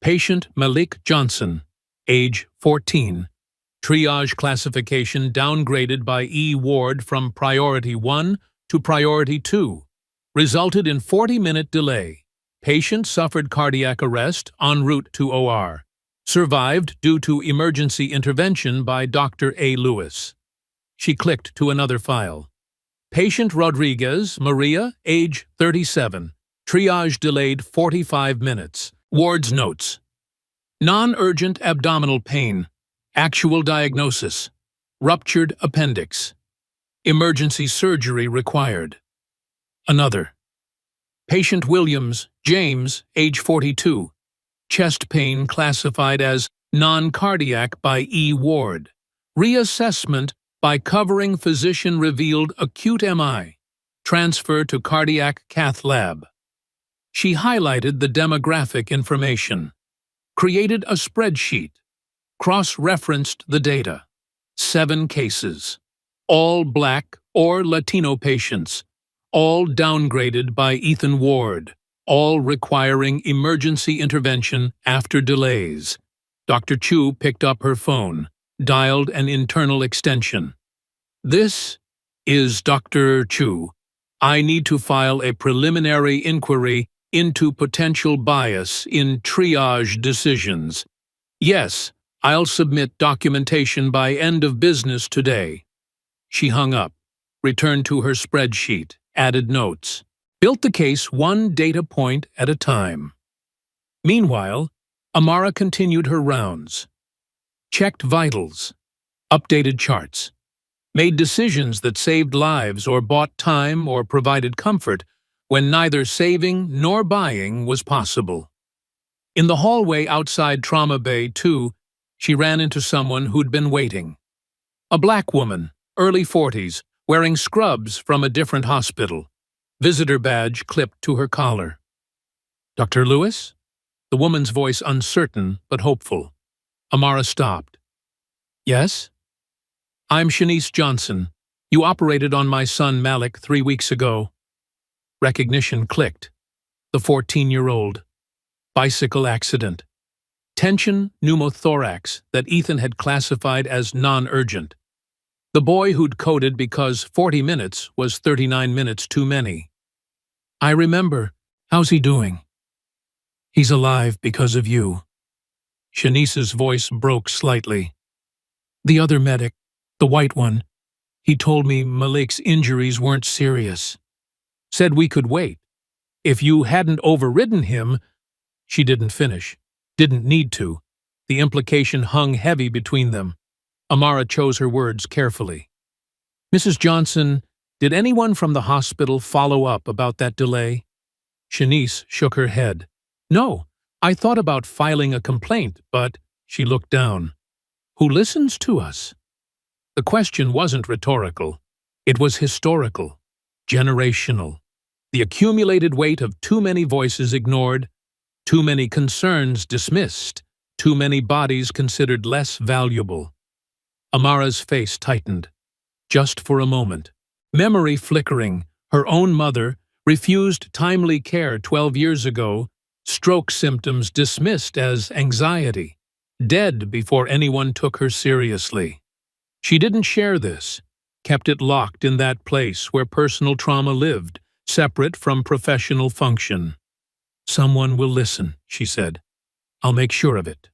Patient Malik Johnson, age 14. Triage classification downgraded by E. Ward from Priority 1 to Priority 2. Resulted in 40-minute delay. Patient suffered cardiac arrest en route to OR. Survived due to emergency intervention by Dr. A. Lewis. She clicked to another file. Patient Rodriguez, Maria, age 37. Triage delayed 45 minutes. Ward's notes. Non-urgent abdominal pain. Actual diagnosis. Ruptured appendix. Emergency surgery required. Another. Patient Williams, James, age 42. Chest pain classified as non-cardiac by E. Ward. Reassessment By covering physician-revealed acute MI, transfer to cardiac cath lab. She highlighted the demographic information, created a spreadsheet, cross-referenced the data. 7 cases, all Black or Latino patients, all downgraded by Ethan Ward, all requiring emergency intervention after delays. Dr. Chu picked up her phone, dialed an internal extension. "This is Dr. Chu. I need to file a preliminary inquiry into potential bias in triage decisions. Yes, I'll submit documentation by end of business today." She hung up, returned to her spreadsheet, added notes, built the case one data point at a time. Meanwhile, Amara continued her rounds, checked vitals, updated charts, made decisions that saved lives or bought time or provided comfort when neither saving nor buying was possible. In the hallway outside Trauma Bay 2, she ran into someone who'd been waiting. A Black woman, early 40s, wearing scrubs from a different hospital, visitor badge clipped to her collar. "Dr. Lewis?" The woman's voice uncertain but hopeful. Amara stopped. "Yes?" "I'm Shanice Johnson. You operated on my son Malik 3 weeks ago." Recognition clicked. The 14-year-old. Bicycle accident. Tension pneumothorax that Ethan had classified as non-urgent. The boy who'd coded because 40 minutes was 39 minutes too many. "I remember. How's he doing?" "He's alive because of you." Shanice's voice broke slightly. "The other medic, the white one, he told me Malik's injuries weren't serious. Said we could wait. If you hadn't overridden him—" She didn't finish. Didn't need to. The implication hung heavy between them. Amara chose her words carefully. "Mrs. Johnson, did anyone from the hospital follow up about that delay?" Shanice shook her head. "No, I thought about filing a complaint, but—" She looked down. "Who listens to us?" The question wasn't rhetorical. It was historical, generational. The accumulated weight of too many voices ignored, too many concerns dismissed, too many bodies considered less valuable. Amara's face tightened. Just for a moment. Memory flickering, her own mother, refused timely care 12 years ago, stroke symptoms dismissed as anxiety, dead before anyone took her seriously. She didn't share this, kept it locked in that place where personal trauma lived, separate from professional function. "Someone will listen," she said. "I'll make sure of it."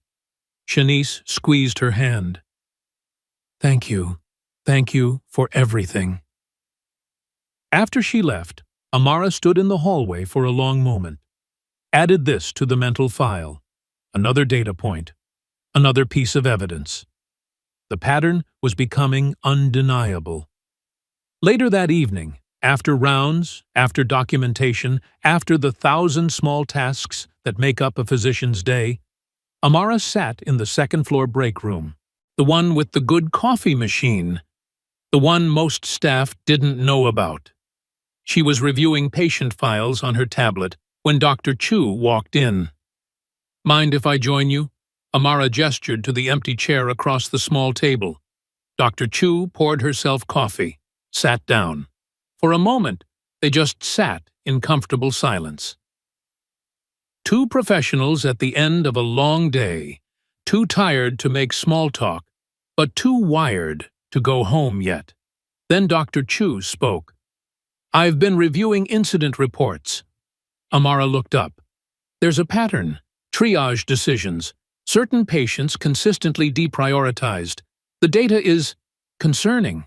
Shanice squeezed her hand. "Thank you. Thank you for everything." After she left, Amara stood in the hallway for a long moment. Added this to the mental file. Another data point. Another piece of evidence. The pattern was becoming undeniable. Later that evening, after rounds, after documentation, after the 1,000 small tasks that make up a physician's day, Amara sat in the second-floor break room, the one with the good coffee machine, the one most staff didn't know about. She was reviewing patient files on her tablet when Dr. Chu walked in. "Mind if I join you?" Amara gestured to the empty chair across the small table. Dr. Chu poured herself coffee, sat down. For a moment, they just sat in comfortable silence. Two professionals at the end of a long day, too tired to make small talk, but too wired to go home yet. Then Dr. Chu spoke. "I've been reviewing incident reports." Amara looked up. "There's a pattern. Triage decisions. Certain patients consistently deprioritized. The data is concerning."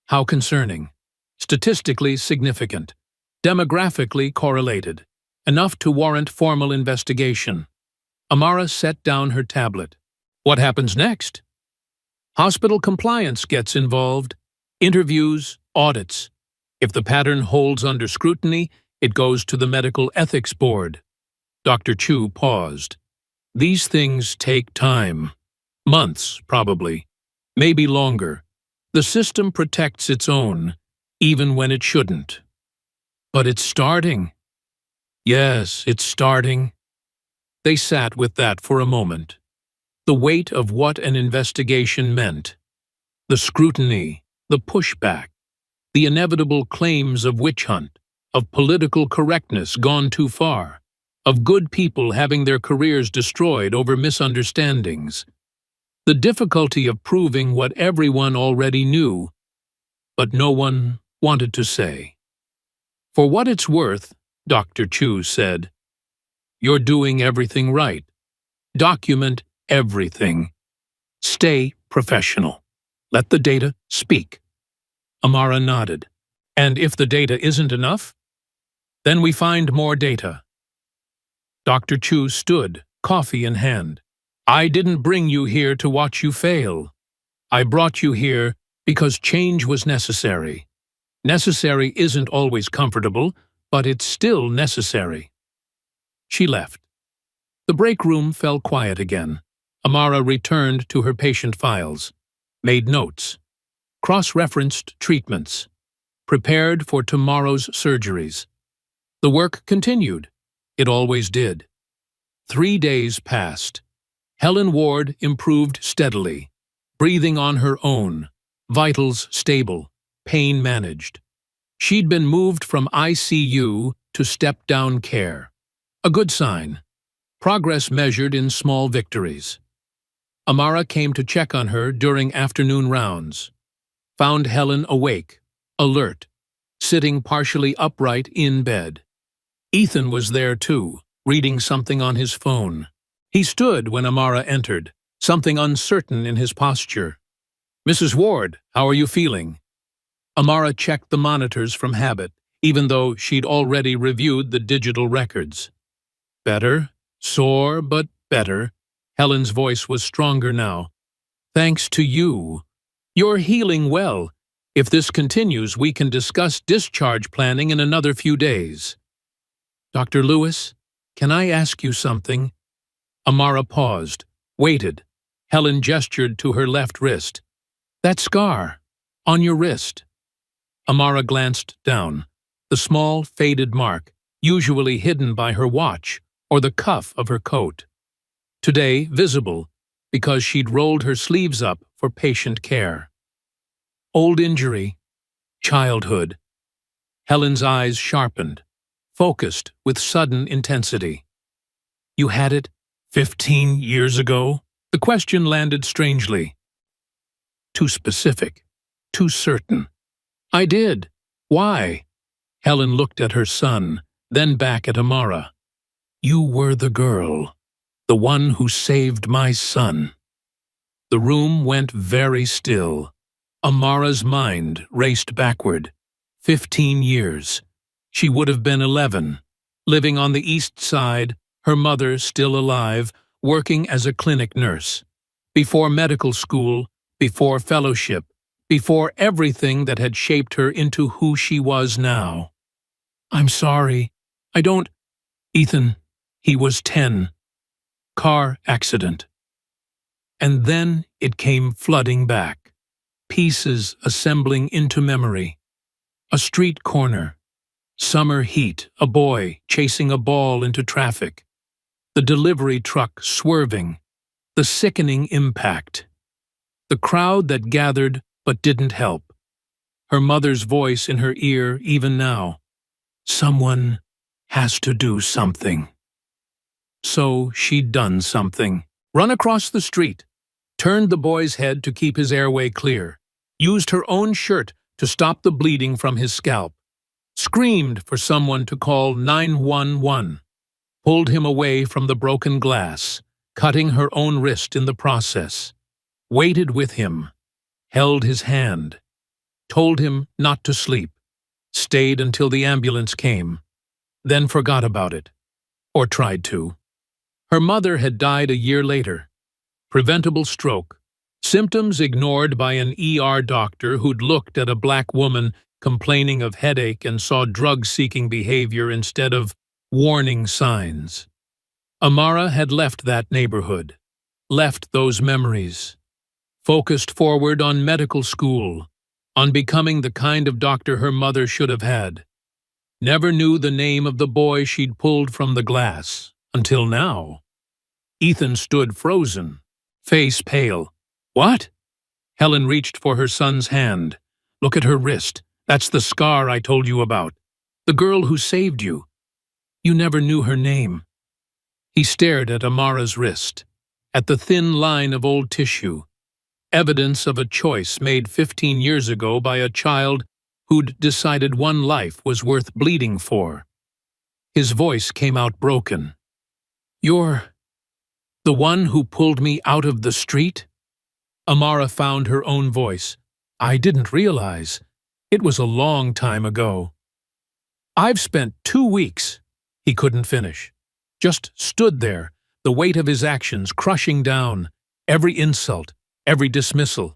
"How concerning?" "Statistically significant. Demographically correlated. Enough to warrant formal investigation." Amara set down her tablet. "What happens next?" "Hospital compliance gets involved. Interviews, audits. If the pattern holds under scrutiny, it goes to the Medical Ethics Board." Dr. Chu paused. "These things take time. Months, probably. Maybe longer. The system protects its own, even when it shouldn't. But it's starting. Yes, it's starting. They sat with that for a moment. The weight of what an investigation meant. The scrutiny, the pushback, the inevitable claims of witch hunt, of political correctness gone too far, of good people having their careers destroyed over misunderstandings. The difficulty of proving what everyone already knew, but no one wanted to say. For what it's worth, Dr. Chu said, you're doing everything right. Document everything. Stay professional. Let the data speak. Amara nodded. And if the data isn't enough? Then we find more data. Dr. Chu stood, coffee in hand. I didn't bring you here to watch you fail. I brought you here because change was necessary. Necessary isn't always comfortable, but it's still necessary. She left. The break room fell quiet again. Amara returned to her patient files, made notes, cross-referenced treatments, prepared for tomorrow's surgeries. The work continued. It always did. 3 days passed. Helen Ward improved steadily, breathing on her own, vitals stable, pain managed. She'd been moved from ICU to step-down care. A good sign. Progress measured in small victories. Amara came to check on her during afternoon rounds. Found Helen awake, alert, sitting partially upright in bed. Ethan was there too, reading something on his phone. He stood when Amara entered, something uncertain in his posture. Mrs. Ward, how are you feeling? Amara checked the monitors from habit, even though she'd already reviewed the digital records. Better, sore but better. Helen's voice was stronger now. Thanks to you. You're healing well. If this continues, we can discuss discharge planning in another few days. Dr. Lewis, can I ask you something? Amara paused, waited. Helen gestured to her left wrist. That scar, on your wrist. Amara glanced down. The small, faded mark, usually hidden by her watch or the cuff of her coat. Today, visible, because she'd rolled her sleeves up for patient care. Old injury. Childhood. Helen's eyes sharpened, focused with sudden intensity. You had it 15 years ago? The question landed strangely. Too specific, too certain. I did. Why? Helen looked at her son, then back at Amara. You were the girl, the one who saved my son. The room went very still. Amara's mind raced backward. 15 years. She would have been 11, living on the East Side, her mother still alive, working as a clinic nurse. Before medical school, before fellowship, before everything that had shaped her into who she was now. I'm sorry. I don't... Ethan, he was 10. Car accident. And then it came flooding back. Pieces assembling into memory. A street corner. Summer heat, a boy chasing a ball into traffic. The delivery truck swerving. The sickening impact. The crowd that gathered but didn't help. Her mother's voice in her ear even now. Someone has to do something. So she'd done something. Run across the street. Turned the boy's head to keep his airway clear. Used her own shirt to stop the bleeding from his scalp. Screamed for someone to call 911. Pulled him away from the broken glass, cutting her own wrist in the process. Waited with him. Held his hand. Told him not to sleep. Stayed until the ambulance came. Then forgot about it. Or tried to. Her mother had died a year later. Preventable stroke. Symptoms ignored by an ER doctor who'd looked at a black woman complaining of headache and saw drug-seeking behavior instead of warning signs. Amara had left that neighborhood. Left those memories. focused forward on medical school, on becoming the kind of doctor her mother should have had. Never knew the name of the boy she'd pulled from the glass, until now. Ethan stood frozen, face pale. What? Helen reached for her son's hand. Look at her wrist. That's the scar I told you about. The girl who saved you. You never knew her name. He stared at Amara's wrist, at the thin line of old tissue, evidence of a choice made 15 years ago by a child who'd decided one life was worth bleeding for. His voice came out broken. You're the one who pulled me out of the street? Amara found her own voice. I didn't realize. It was a long time ago. I've spent 2 weeks. He couldn't finish. Just stood there, the weight of his actions crushing down, every insult, every dismissal,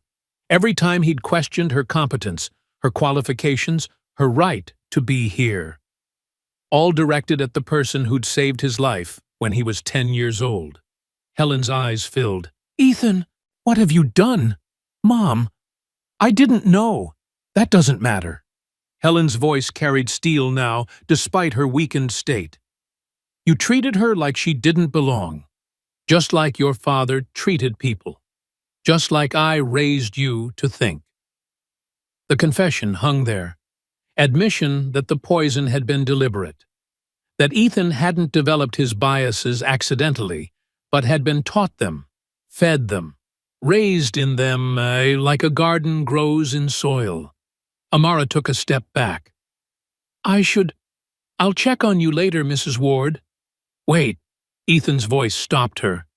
every time he'd questioned her competence, her qualifications, her right to be here. All directed at the person who'd saved his life when he was 10 years old. Helen's eyes filled. Ethan, what have you done? Mom, I didn't know. That doesn't matter. Helen's voice carried steel now, despite her weakened state. You treated her like she didn't belong, just like your father treated people, just like I raised you to think. The confession hung there, admission that the poison had been deliberate, that Ethan hadn't developed his biases accidentally, but had been taught them, fed them, raised in them like a garden grows in soil. Amara took a step back. I'll check on you later, Mrs. Ward. Wait, Ethan's voice stopped her.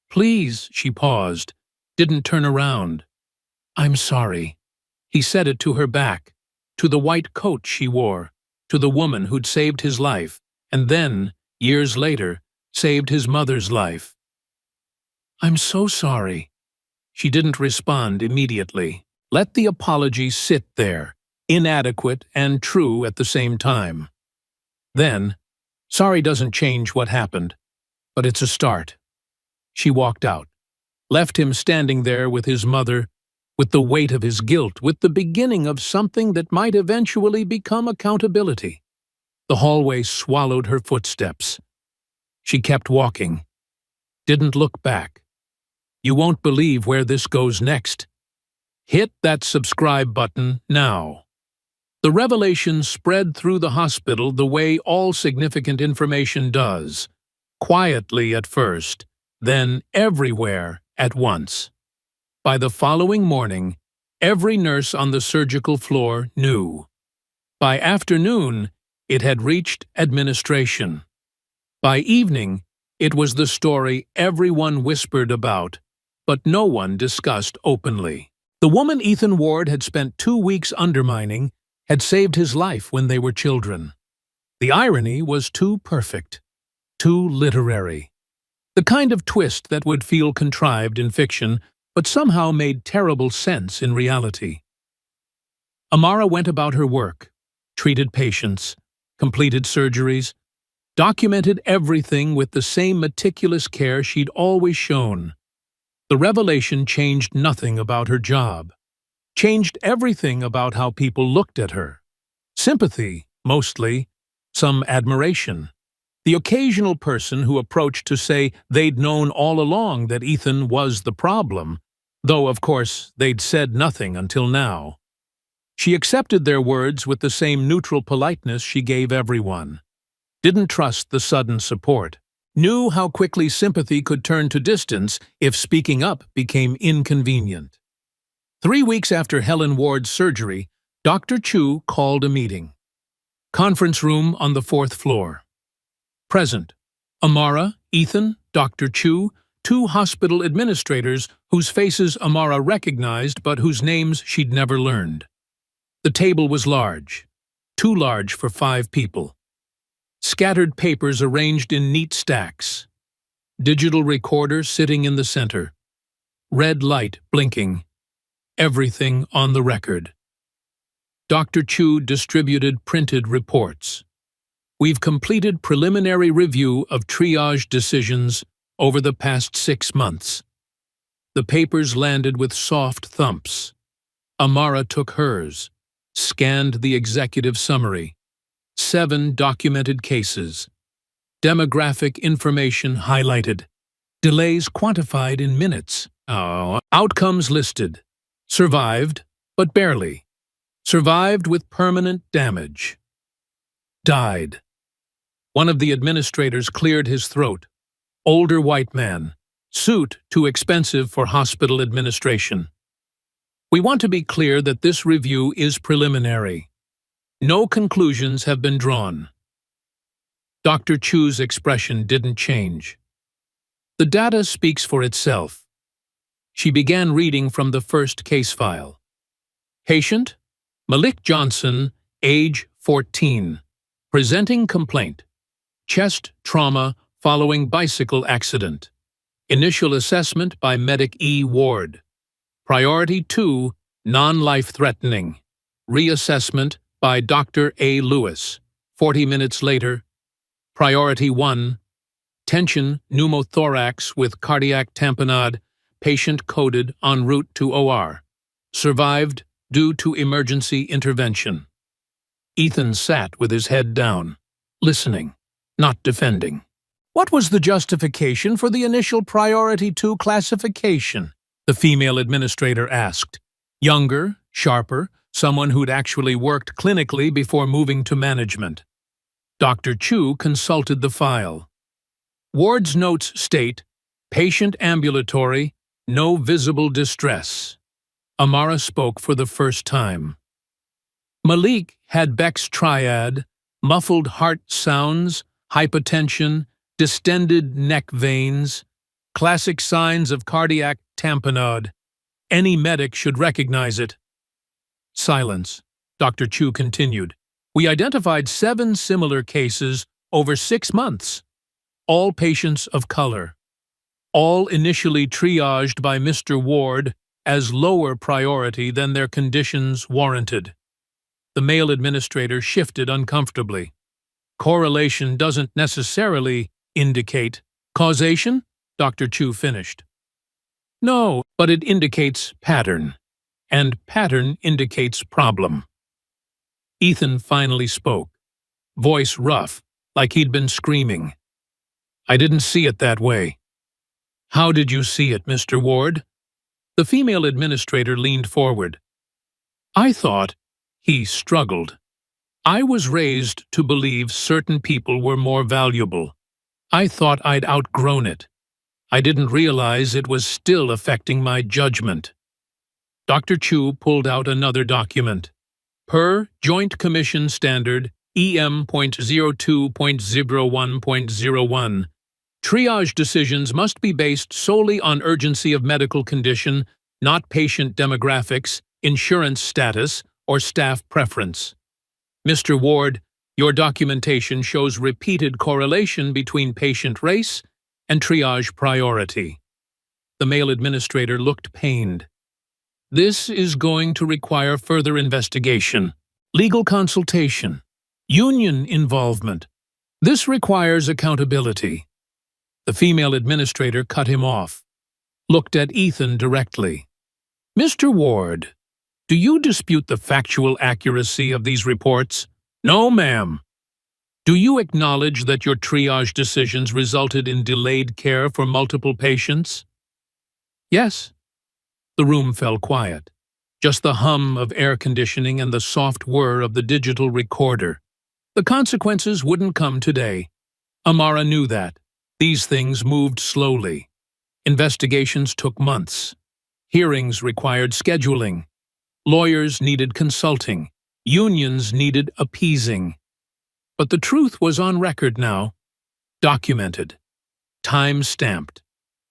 Please, she paused, didn't turn around. I'm sorry. He said it to her back, to the white coat she wore, to the woman who'd saved his life, and then, years later, saved his mother's life. I'm so sorry. She didn't respond immediately. Let the apology sit there, inadequate and true at the same time. Then, sorry doesn't change what happened, but it's a start. She walked out, left him standing there with his mother, with the weight of his guilt, with the beginning of something that might eventually become accountability. The hallway swallowed her footsteps. She kept walking, didn't look back. You won't believe where this goes next. Hit that subscribe button now. The revelation spread through the hospital the way all significant information does, quietly at first, then everywhere at once. By the following morning, every nurse on the surgical floor knew. By afternoon, it had reached administration. By evening, it was the story everyone whispered about, but no one discussed openly. The woman Ethan Ward had spent 2 weeks undermining had saved his life when they were children. The irony was too perfect, too literary. The kind of twist that would feel contrived in fiction, but somehow made terrible sense in reality. Amara went about her work, treated patients, completed surgeries, documented everything with the same meticulous care she'd always shown. The revelation changed nothing about her job, changed everything about how people looked at her. Sympathy, mostly, some admiration. The occasional person who approached to say they'd known all along that Ethan was the problem, though, of course, they'd said nothing until now. She accepted their words with the same neutral politeness she gave everyone. Didn't trust the sudden support. Knew how quickly sympathy could turn to distance if speaking up became inconvenient. 3 weeks after Helen Ward's surgery, Dr. Chu called a meeting. Conference room on the 4th floor. Present: Amara, Ethan, Dr. Chu, 2 hospital administrators whose faces Amara recognized but whose names she'd never learned. The table was large, too large for 5 people. Scattered papers arranged in neat stacks. Digital recorder sitting in the center. Red light blinking. Everything on the record. Dr. Chu distributed printed reports. We've completed preliminary review of triage decisions over the past 6 months. The papers landed with soft thumps. Amara took hers, scanned the executive summary. 7 documented cases. Demographic information highlighted. Delays quantified in minutes. Outcomes listed. Survived, but barely. Survived with permanent damage. Died. One of the administrators cleared his throat. Older white man. Suit too expensive for hospital administration. We want to be clear that this review is preliminary. No conclusions have been drawn. Dr. Chu's expression didn't change. The data speaks for itself. She began reading from the first case file. Patient, Malik Johnson, age 14. Presenting complaint. Chest trauma following bicycle accident. Initial assessment by Medic E. Ward. Priority 2, non-life-threatening. Reassessment by Dr. A. Lewis. 40 minutes later. Priority 1, tension pneumothorax with cardiac tamponade, patient coded en route to OR. Survived due to emergency intervention. Ethan sat with his head down, listening, not defending. What was the justification for the initial Priority 2 classification? The female administrator asked. Younger, sharper, someone who'd actually worked clinically before moving to management. Dr. Chu consulted the file. Ward's notes state, patient ambulatory, no visible distress. Amara spoke for the first time. Malik had Beck's triad, muffled heart sounds, hypotension, distended neck veins, classic signs of cardiac tamponade. Any medic should recognize it. Silence. Dr. Chu continued. We identified 7 similar cases over 6 months. All patients of color. All initially triaged by Mr. Ward as lower priority than their conditions warranted. The male administrator shifted uncomfortably. Correlation doesn't necessarily indicate causation, Dr. Chu finished. No, but it indicates pattern, and pattern indicates problem. Ethan finally spoke, voice rough, like he'd been screaming. I didn't see it that way. How did you see it, Mr. Ward? The female administrator leaned forward. I thought, he struggled. I was raised to believe certain people were more valuable. I thought I'd outgrown it. I didn't realize it was still affecting my judgment. Dr. Chu pulled out another document. Per Joint Commission Standard EM.02.01.01, triage decisions must be based solely on urgency of medical condition, not patient demographics, insurance status, or staff preference. Mr. Ward, your documentation shows repeated correlation between patient race and triage priority. The male administrator looked pained. This is going to require further investigation, legal consultation, union involvement. This requires accountability. The female administrator cut him off, looked at Ethan directly. Mr. Ward, do you dispute the factual accuracy of these reports? No, ma'am. Do you acknowledge that your triage decisions resulted in delayed care for multiple patients? Yes. The room fell quiet. Just the hum of air conditioning and the soft whir of the digital recorder. The consequences wouldn't come today. Amara knew that. These things moved slowly. Investigations took months. Hearings required scheduling. Lawyers needed consulting. Unions needed appeasing. But the truth was on record now. Documented. Time-stamped.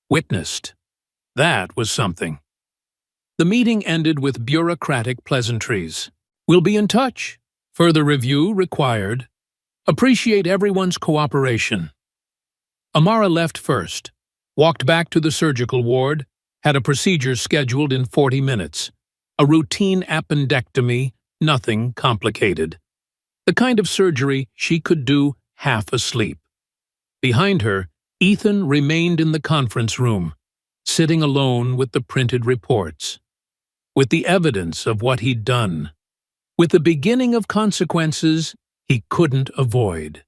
Witnessed. That was something. The meeting ended with bureaucratic pleasantries. We'll be in touch. Further review required. Appreciate everyone's cooperation. Amara left first, walked back to the surgical ward, had a procedure scheduled in 40 minutes. A routine appendectomy, nothing complicated. The kind of surgery she could do half asleep. Behind her, Ethan remained in the conference room, sitting alone with the printed reports, with the evidence of what he'd done, with the beginning of consequences he couldn't avoid.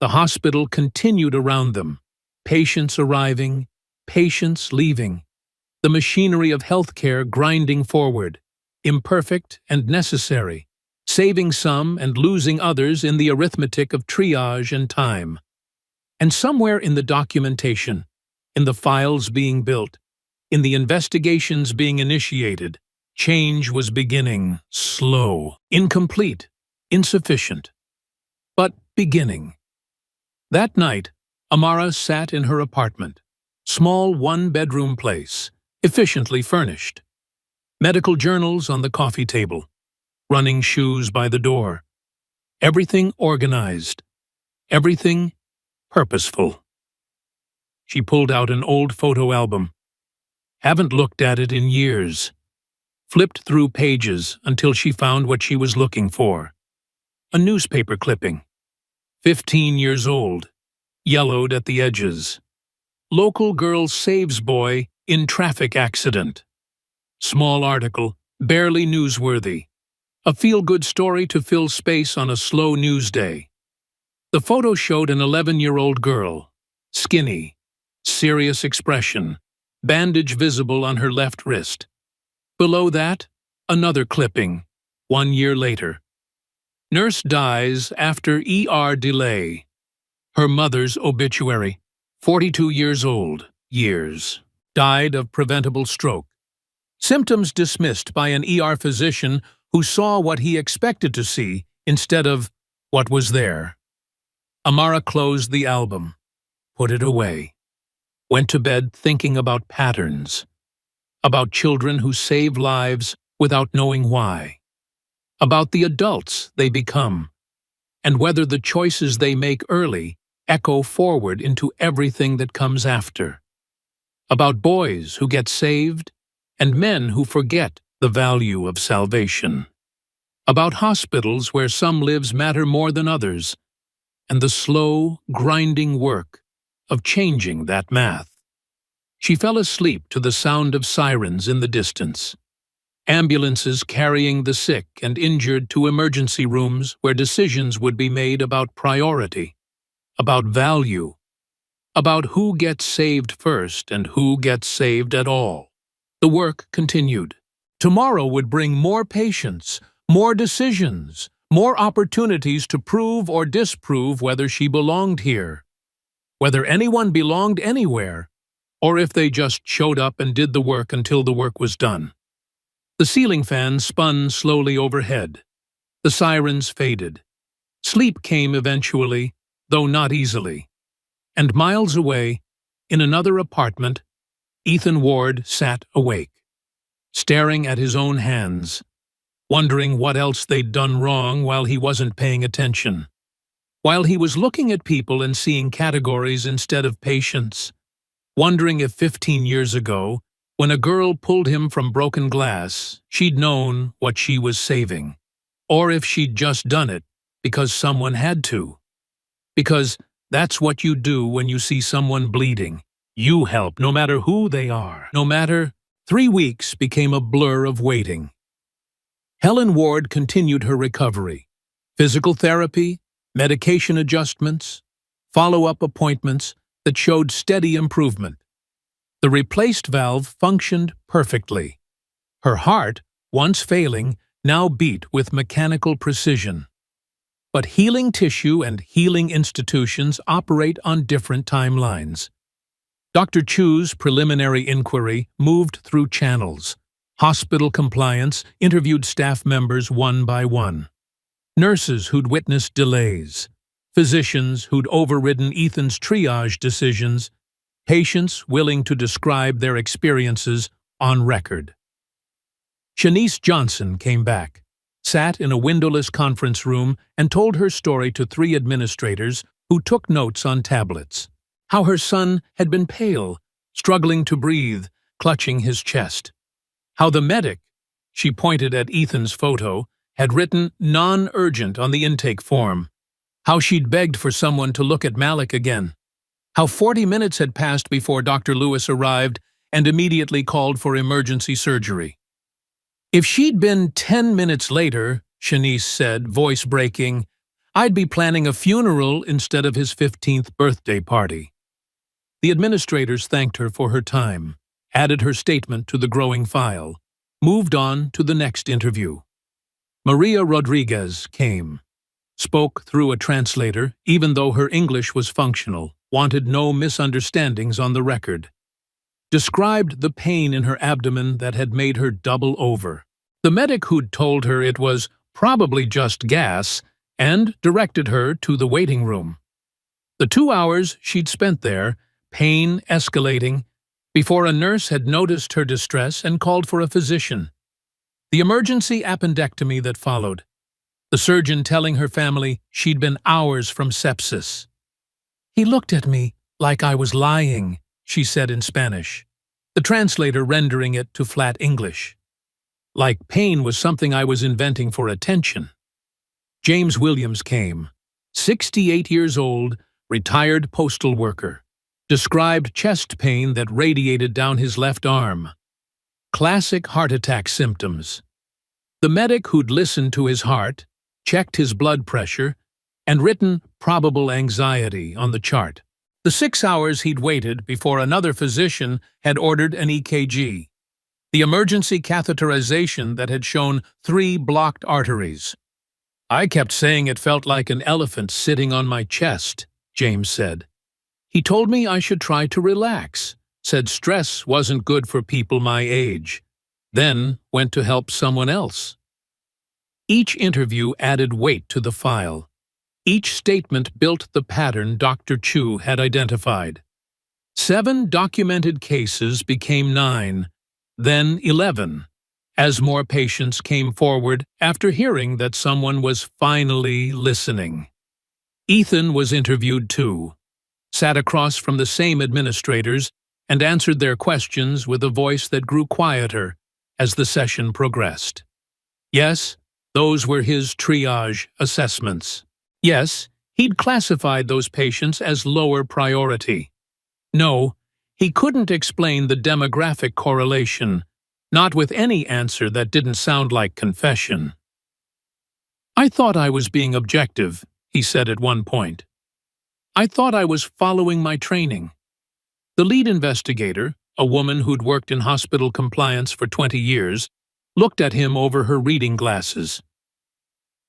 The hospital continued around them, patients arriving, patients leaving, the machinery of healthcare grinding forward, imperfect and necessary, saving some and losing others in the arithmetic of triage and time. And somewhere in the documentation, in the files being built, in the investigations being initiated, change was beginning, slow, incomplete, insufficient, but beginning. That night, Amara sat in her apartment, small one-bedroom place, efficiently furnished. Medical journals on the coffee table, running shoes by the door. Everything organized, everything purposeful. She pulled out an old photo album. Haven't looked at it in years. Flipped through pages until she found what she was looking for. A newspaper clipping. 15 years old, yellowed at the edges. Local girl saves boy in traffic accident. Small article, barely newsworthy. A feel-good story to fill space on a slow news day. The photo showed an 11-year-old girl, skinny, serious expression, bandage visible on her left wrist. Below that, another clipping, 1 year later. Nurse dies after ER delay. Her mother's obituary, 42 years old, years. Died of preventable stroke. Symptoms dismissed by an ER physician who saw what he expected to see instead of what was there. Amara closed the album, put it away, went to bed thinking about patterns, about children who save lives without knowing why, about the adults they become, and whether the choices they make early echo forward into everything that comes after, about boys who get saved and men who forget the value of salvation, about hospitals where some lives matter more than others, and the slow, grinding work of changing that math. She fell asleep to the sound of sirens in the distance. Ambulances carrying the sick and injured to emergency rooms where decisions would be made about priority, about value, about who gets saved first and who gets saved at all. The work continued. Tomorrow would bring more patients, more decisions, more opportunities to prove or disprove whether she belonged here, whether anyone belonged anywhere, or if they just showed up and did the work until the work was done. The ceiling fan spun slowly overhead. The sirens faded. Sleep came eventually, though not easily. And miles away, in another apartment, Ethan Ward sat awake, staring at his own hands, wondering what else they'd done wrong while he wasn't paying attention. While he was looking at people and seeing categories instead of patients, wondering if 15 years ago, when a girl pulled him from broken glass, she'd known what she was saving, or if she'd just done it because someone had to. Because that's what you do when you see someone bleeding. You help, no matter who they are, no matter. 3 weeks became a blur of waiting. Helen Ward continued her recovery. Physical therapy, medication adjustments, follow-up appointments that showed steady improvement. The replaced valve functioned perfectly. Her heart, once failing, now beat with mechanical precision. But healing tissue and healing institutions operate on different timelines. Dr. Chu's preliminary inquiry moved through channels. Hospital compliance interviewed staff members one by one. Nurses who'd witnessed delays. Physicians who'd overridden Ethan's triage decisions. Patients willing to describe their experiences on record. Shanice Johnson came back, sat in a windowless conference room and told her story to 3 administrators who took notes on tablets. How her son had been pale, struggling to breathe, clutching his chest. How the medic, she pointed at Ethan's photo, had written non-urgent on the intake form. How she'd begged for someone to look at Malik again. How 40 minutes had passed before Dr. Lewis arrived, and immediately called for emergency surgery. If she'd been 10 minutes later, Shanice said, voice breaking, I'd be planning a funeral instead of his 15th birthday party. The administrators thanked her for her time, added her statement to the growing file, moved on to the next interview. Maria Rodriguez came, spoke through a translator, even though her English was functional, wanted no misunderstandings on the record. Described the pain in her abdomen that had made her double over. The medic who'd told her it was probably just gas and directed her to the waiting room. The 2 hours she'd spent there, pain escalating, before a nurse had noticed her distress and called for a physician. The emergency appendectomy that followed. The surgeon telling her family she'd been hours from sepsis. He looked at me like I was lying, she said in Spanish, the translator rendering it to flat English. Like pain was something I was inventing for attention. James Williams came, 68 years old, retired postal worker. Described chest pain that radiated down his left arm. Classic heart attack symptoms. The medic who'd listened to his heart, checked his blood pressure, and written probable anxiety on the chart. The 6 hours he'd waited before another physician had ordered an EKG. The emergency catheterization that had shown 3 blocked arteries. I kept saying it felt like an elephant sitting on my chest, James said. He told me I should try to relax, said stress wasn't good for people my age, then went to help someone else. Each interview added weight to the file. Each statement built the pattern Dr. Chu had identified. 7 documented cases became 9, then 11, as more patients came forward after hearing that someone was finally listening. Ethan was interviewed too, sat across from the same administrators, and answered their questions with a voice that grew quieter as the session progressed. Yes, those were his triage assessments. Yes, he'd classified those patients as lower priority. No, he couldn't explain the demographic correlation, not with any answer that didn't sound like confession. I thought I was being objective, he said at one point. I thought I was following my training. The lead investigator, a woman who'd worked in hospital compliance for 20 years, looked at him over her reading glasses.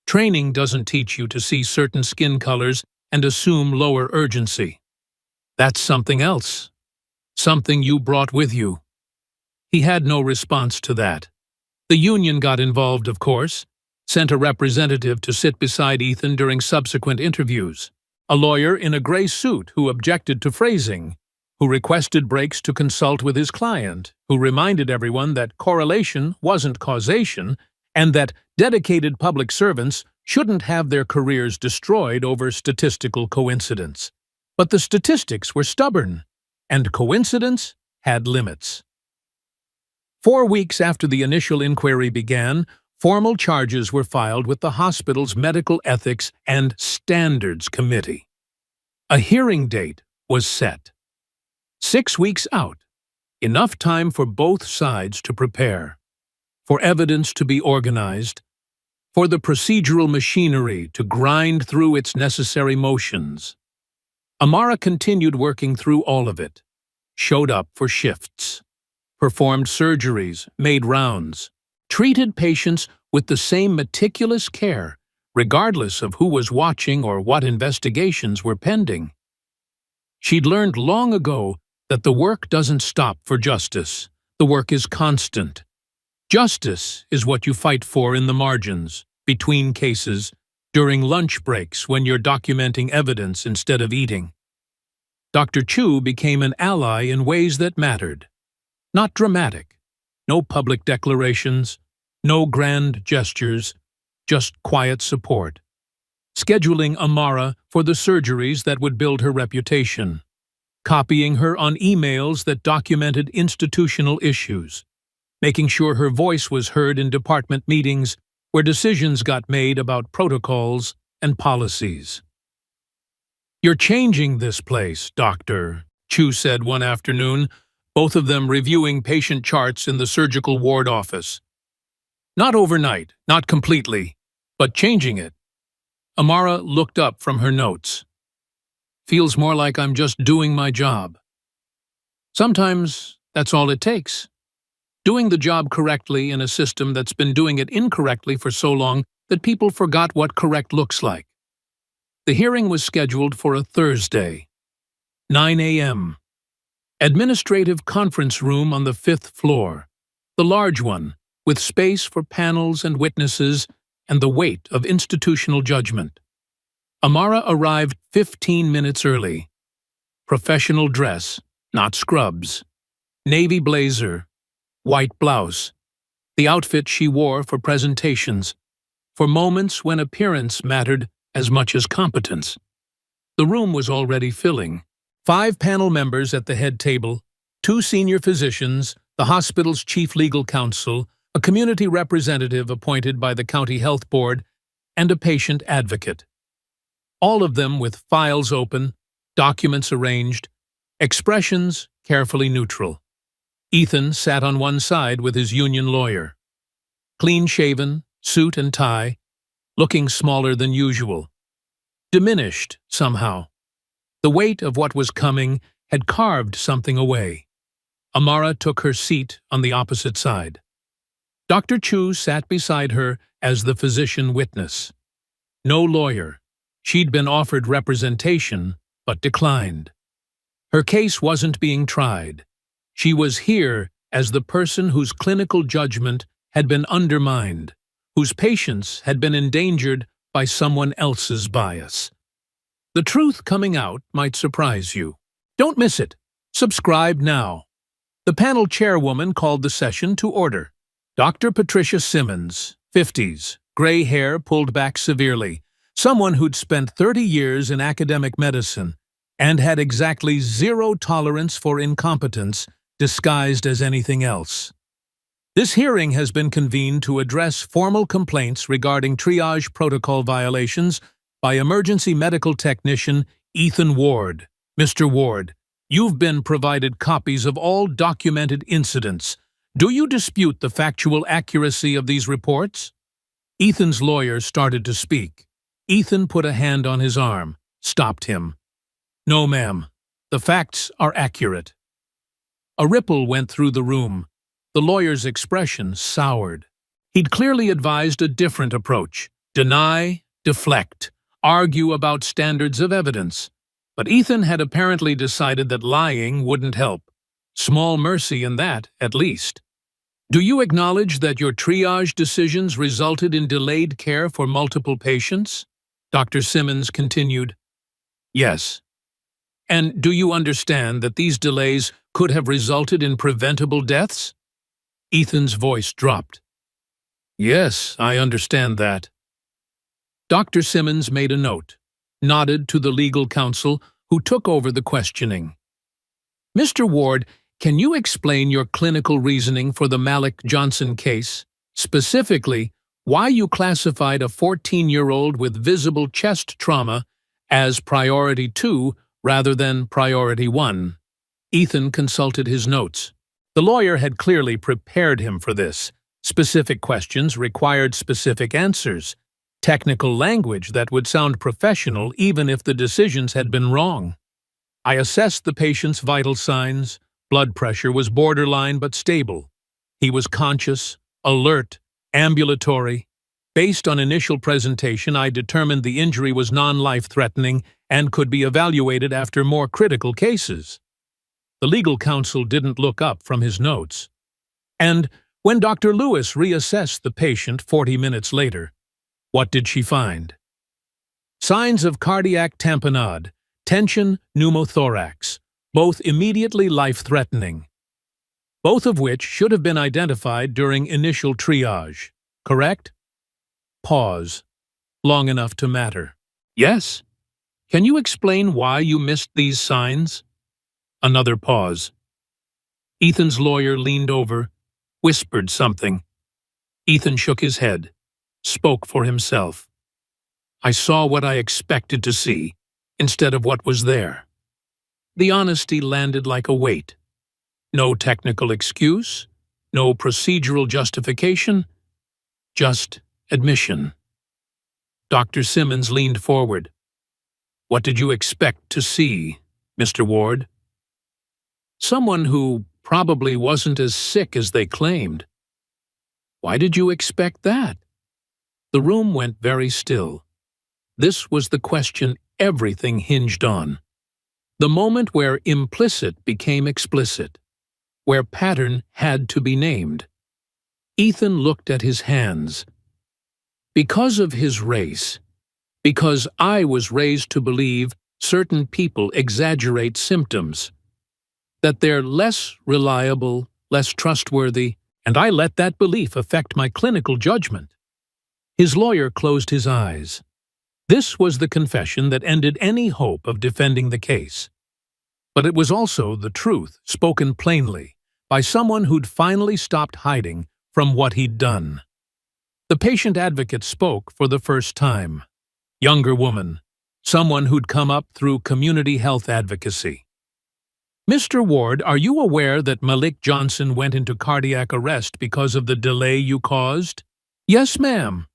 Training doesn't teach you to see certain skin colors and assume lower urgency. That's something else. Something you brought with you. He had no response to that. The union got involved, of course, sent a representative to sit beside Ethan during subsequent interviews. A lawyer in a gray suit who objected to phrasing, who requested breaks to consult with his client, who reminded everyone that correlation wasn't causation, and that dedicated public servants shouldn't have their careers destroyed over statistical coincidence. But the statistics were stubborn, and coincidence had limits. 4 weeks after the initial inquiry began, formal charges were filed with the hospital's Medical Ethics and Standards Committee. A hearing date was set. 6 weeks out, enough time for both sides to prepare, for evidence to be organized, for the procedural machinery to grind through its necessary motions. Amara continued working through all of it, showed up for shifts, performed surgeries, made rounds, treated patients with the same meticulous care, regardless of who was watching or what investigations were pending. She'd learned long ago that the work doesn't stop for justice. The work is constant. Justice is what you fight for in the margins, between cases, during lunch breaks when you're documenting evidence instead of eating. Dr. Chu became an ally in ways that mattered. Not dramatic. No public declarations. No grand gestures. Just quiet support. Scheduling Amara for the surgeries that would build her reputation. Copying her on emails that documented institutional issues. Making sure her voice was heard in department meetings where decisions got made about protocols and policies. "You're changing this place, Doctor," Chu said one afternoon, both of them reviewing patient charts in the surgical ward office. Not overnight, not completely, but changing it. Amara looked up from her notes. Feels more like I'm just doing my job. Sometimes that's all it takes. Doing the job correctly in a system that's been doing it incorrectly for so long that people forgot what correct looks like. The hearing was scheduled for a Thursday, 9 a.m. Administrative conference room on the 5th floor, the large one, with space for panels and witnesses and the weight of institutional judgment. Amara arrived 15 minutes early. Professional dress, not scrubs. Navy blazer, white blouse. The outfit she wore for presentations, for moments when appearance mattered as much as competence. The room was already filling. 5 panel members at the head table, 2 senior physicians, the hospital's chief legal counsel, a community representative appointed by the county health board, and a patient advocate. All of them with files open, documents arranged, expressions carefully neutral. Ethan sat on one side with his union lawyer. Clean-shaven, suit and tie, looking smaller than usual. Diminished, somehow. The weight of what was coming had carved something away. Amara took her seat on the opposite side. Dr. Chu sat beside her as the physician witness. No lawyer. She'd been offered representation, but declined. Her case wasn't being tried. She was here as the person whose clinical judgment had been undermined, whose patience had been endangered by someone else's bias. The truth coming out might surprise you. Don't miss it. Subscribe now. The panel chairwoman called the session to order. Dr. Patricia Simmons, 50s, gray hair pulled back severely, someone who'd spent 30 years in academic medicine and had exactly zero tolerance for incompetence disguised as anything else. This hearing has been convened to address formal complaints regarding triage protocol violations by emergency medical technician Ethan Ward. Mr. Ward, you've been provided copies of all documented incidents. Do you dispute the factual accuracy of these reports? Ethan's lawyer started to speak. Ethan put a hand on his arm, stopped him. No, ma'am. The facts are accurate. A ripple went through the room. The lawyer's expression soured. He'd clearly advised a different approach. Deny, deflect, argue about standards of evidence. But Ethan had apparently decided that lying wouldn't help. Small mercy in that, at least. Do you acknowledge that your triage decisions resulted in delayed care for multiple patients? Dr. Simmons continued. Yes. And do you understand that these delays could have resulted in preventable deaths? Ethan's voice dropped. Yes, I understand that. Dr. Simmons made a note, nodded to the legal counsel who took over the questioning. Mr. Ward, can you explain your clinical reasoning for the Malik Johnson case, specifically why you classified a 14-year-old with visible chest trauma as priority 2 rather than priority 1? Ethan consulted his notes. The lawyer had clearly prepared him for this. Specific questions required specific answers, technical language that would sound professional even if the decisions had been wrong. I assessed the patient's vital signs. Blood pressure was borderline but stable. He was conscious, alert, ambulatory. Based on initial presentation, I determined the injury was non-life-threatening and could be evaluated after more critical cases. The legal counsel didn't look up from his notes. And when Dr. Lewis reassessed the patient 40 minutes later, what did she find? Signs of cardiac tamponade, tension, pneumothorax, both immediately life-threatening. Both of which should have been identified during initial triage, correct? Pause. Long enough to matter. Yes. Can you explain why you missed these signs? Another pause. Ethan's lawyer leaned over, whispered something. Ethan shook his head, spoke for himself. I saw what I expected to see, instead of what was there. The honesty landed like a weight. No technical excuse, no procedural justification, just admission. Dr. Simmons leaned forward. "What did you expect to see, Mr. Ward?" "Someone who probably wasn't as sick as they claimed." "Why did you expect that?" The room went very still. This was the question everything hinged on. The moment where implicit became explicit, where pattern had to be named. Ethan looked at his hands. "Because of his race, because I was raised to believe certain people exaggerate symptoms, that they're less reliable, less trustworthy, and I let that belief affect my clinical judgment." His lawyer closed his eyes. This was the confession that ended any hope of defending the case. But it was also the truth, spoken plainly, by someone who'd finally stopped hiding from what he'd done. The patient advocate spoke for the first time. Younger woman, someone who'd come up through community health advocacy. "Mr. Ward, are you aware that Malik Johnson went into cardiac arrest because of the delay you caused?" "Yes, ma'am."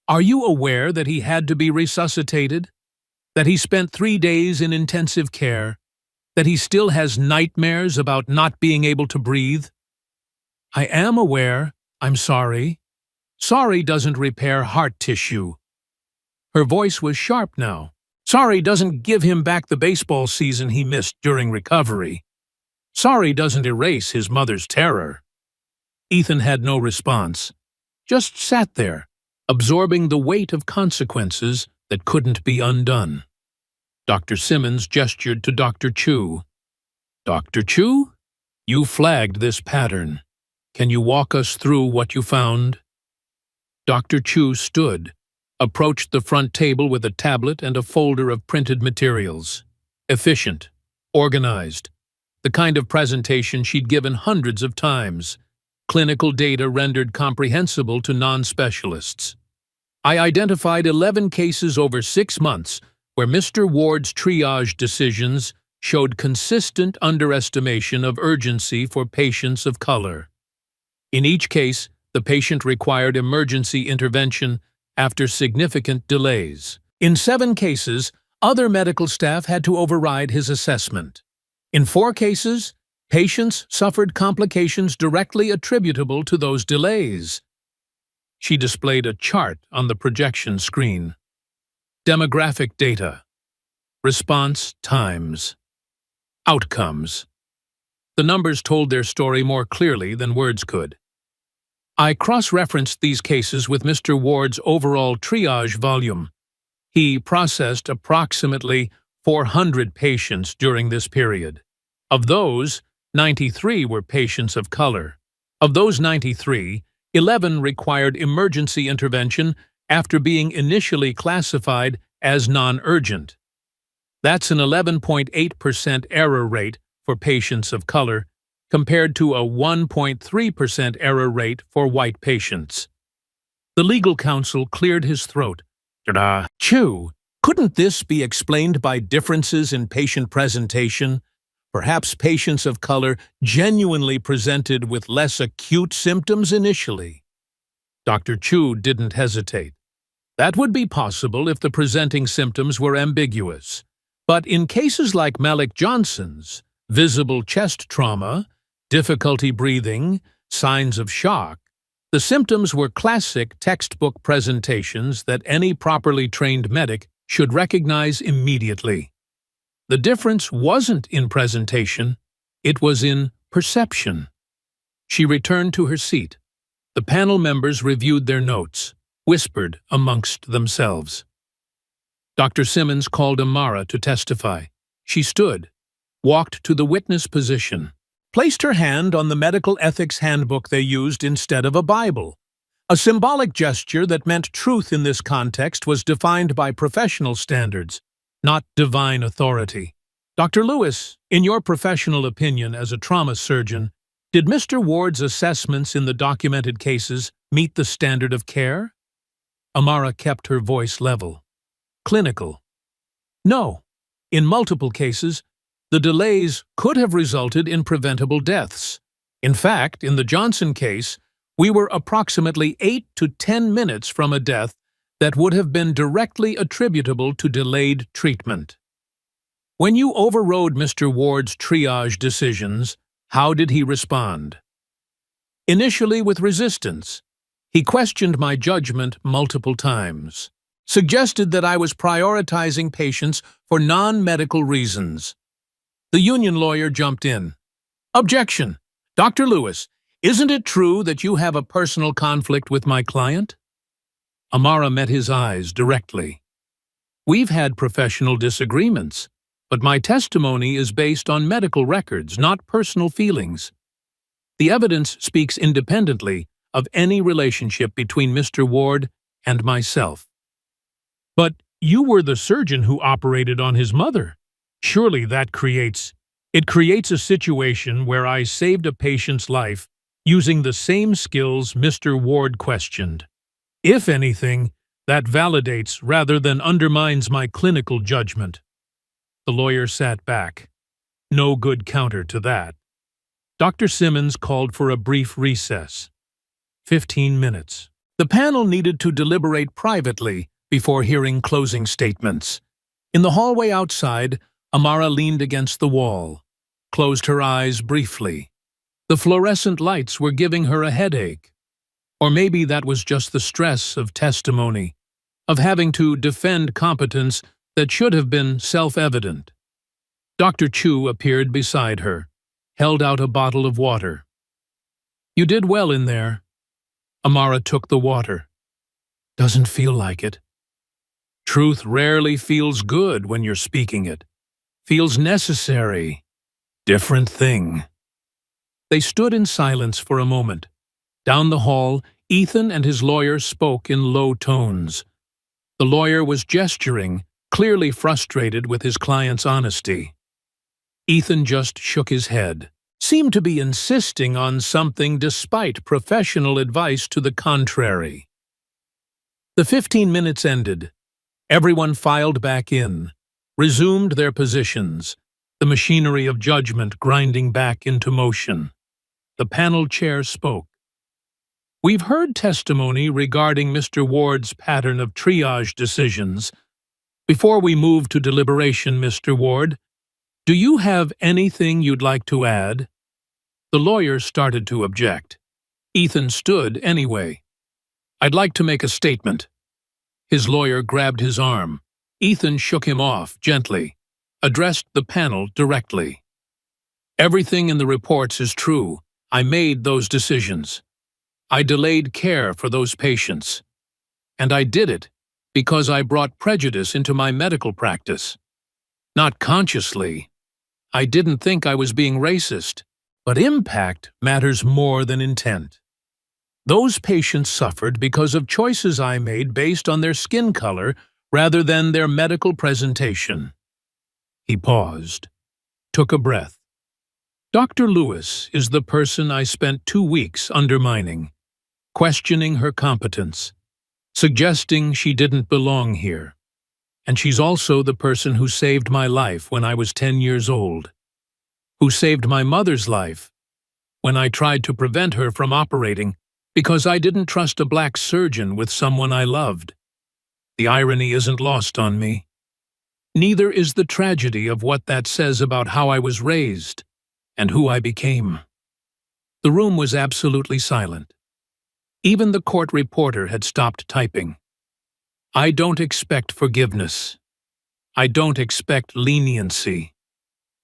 "Are you aware that he had to be resuscitated? That he spent 3 days in intensive care? That he still has nightmares about not being able to breathe?" "I am aware. I'm sorry." "Sorry doesn't repair heart tissue." Her voice was sharp now. "Sorry doesn't give him back the baseball season he missed during recovery. Sorry doesn't erase his mother's terror." Ethan had no response, just sat there, absorbing the weight of consequences that couldn't be undone. Dr. Simmons gestured to Dr. Chu. "Dr. Chu, you flagged this pattern. Can you walk us through what you found?" Dr. Chu stood, approached the front table with a tablet and a folder of printed materials. Efficient, organized, the kind of presentation she'd given hundreds of times. Clinical data rendered comprehensible to non-specialists. "I identified 11 cases over 6 months where Mr. Ward's triage decisions showed consistent underestimation of urgency for patients of color. In each case, the patient required emergency intervention after significant delays. In 7 cases, other medical staff had to override his assessment. In 4 cases, patients suffered complications directly attributable to those delays." She displayed a chart on the projection screen. Demographic data. Response times. Outcomes. The numbers told their story more clearly than words could. "I cross-referenced these cases with Mr. Ward's overall triage volume. He processed approximately 400 patients during this period. Of those, 93 were patients of color. Of those 93, 11 required emergency intervention after being initially classified as non-urgent. That's an 11.8% error rate for patients of color, compared to a 1.3% error rate for white patients." The legal counsel cleared his throat. "Chu, couldn't this be explained by differences in patient presentation? Perhaps patients of color genuinely presented with less acute symptoms initially." Dr. Chu didn't hesitate. "That would be possible if the presenting symptoms were ambiguous. But in cases like Malik Johnson's, visible chest trauma, difficulty breathing, signs of shock, the symptoms were classic textbook presentations that any properly trained medic should recognize immediately. The difference wasn't in presentation, it was in perception." She returned to her seat. The panel members reviewed their notes, whispered amongst themselves. Dr. Simmons called Amara to testify. She stood, walked to the witness position, placed her hand on the medical ethics handbook they used instead of a Bible. A symbolic gesture that meant truth in this context was defined by professional standards, not divine authority. "Dr. Lewis, in your professional opinion as a trauma surgeon, did Mr. Ward's assessments in the documented cases meet the standard of care?" Amara kept her voice level. "Clinical. No. In multiple cases, The delays could have resulted in preventable deaths. In fact, in the Johnson case, we were approximately 8 to 10 minutes from a death that would have been directly attributable to delayed treatment. When you overrode Mr. Ward's triage decisions, how did he respond? Initially with resistance. He questioned my judgment multiple times, suggested that I was prioritizing patients for non-medical reasons. The union lawyer jumped in. Objection! Dr. Lewis, isn't it true that you have a personal conflict with my client? Amara met his eyes directly. We've had professional disagreements, but my testimony is based on medical records, not personal feelings. The evidence speaks independently of any relationship between Mr. Ward and myself. But you were the surgeon who operated on his mother. Surely that creates a situation where I saved a patient's life using the same skills Mr. Ward questioned. If anything, that validates rather than undermines my clinical judgment. The lawyer sat back. No good counter to that. Dr. Simmons called for a brief recess. 15 minutes. The panel needed to deliberate privately before hearing closing statements. In the hallway outside, Amara leaned against the wall, closed her eyes briefly. The fluorescent lights were giving her a headache. Or maybe that was just the stress of testimony, of having to defend competence that should have been self-evident. Dr. Chu appeared beside her, held out a bottle of water. You did well in there. Amara took the water. Doesn't feel like it. Truth rarely feels good when you're speaking it. Feels necessary. Different thing. They stood in silence for a moment. Down the hall, Ethan and his lawyer spoke in low tones. The lawyer was gesturing, clearly frustrated with his client's honesty. Ethan just shook his head, seemed to be insisting on something despite professional advice to the contrary. The 15 minutes ended. Everyone filed back in, resumed their positions, the machinery of judgment grinding back into motion. The panel chair spoke. We've heard testimony regarding Mr. Ward's pattern of triage decisions. Before we move to deliberation, Mr. Ward, do you have anything you'd like to add? The lawyer started to object. Ethan stood anyway. I'd like to make a statement. His lawyer grabbed his arm. Ethan shook him off gently, addressed the panel directly. Everything in the reports is true. I made those decisions. I delayed care for those patients. And I did it because I brought prejudice into my medical practice. Not consciously. I didn't think I was being racist. But impact matters more than intent. Those patients suffered because of choices I made based on their skin color rather than their medical presentation. He paused, took a breath. Dr. Lewis is the person I spent 2 weeks undermining, questioning her competence, suggesting she didn't belong here. And she's also the person who saved my life when I was 10 years old, who saved my mother's life when I tried to prevent her from operating because I didn't trust a black surgeon with someone I loved. The irony isn't lost on me. Neither is the tragedy of what that says about how I was raised and who I became. The room was absolutely silent. Even the court reporter had stopped typing. I don't expect forgiveness. I don't expect leniency.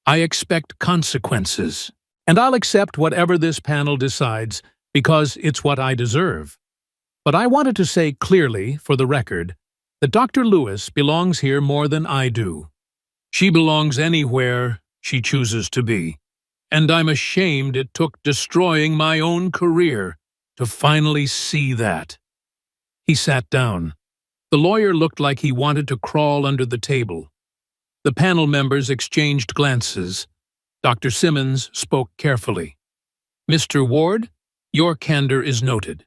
I expect consequences. And I'll accept whatever this panel decides because it's what I deserve. But I wanted to say clearly, for the record, that Dr. Lewis belongs here more than I do. She belongs anywhere she chooses to be. And I'm ashamed it took destroying my own career to finally see that. He sat down. The lawyer looked like he wanted to crawl under the table. The panel members exchanged glances. Dr. Simmons spoke carefully. Mr. Ward, your candor is noted.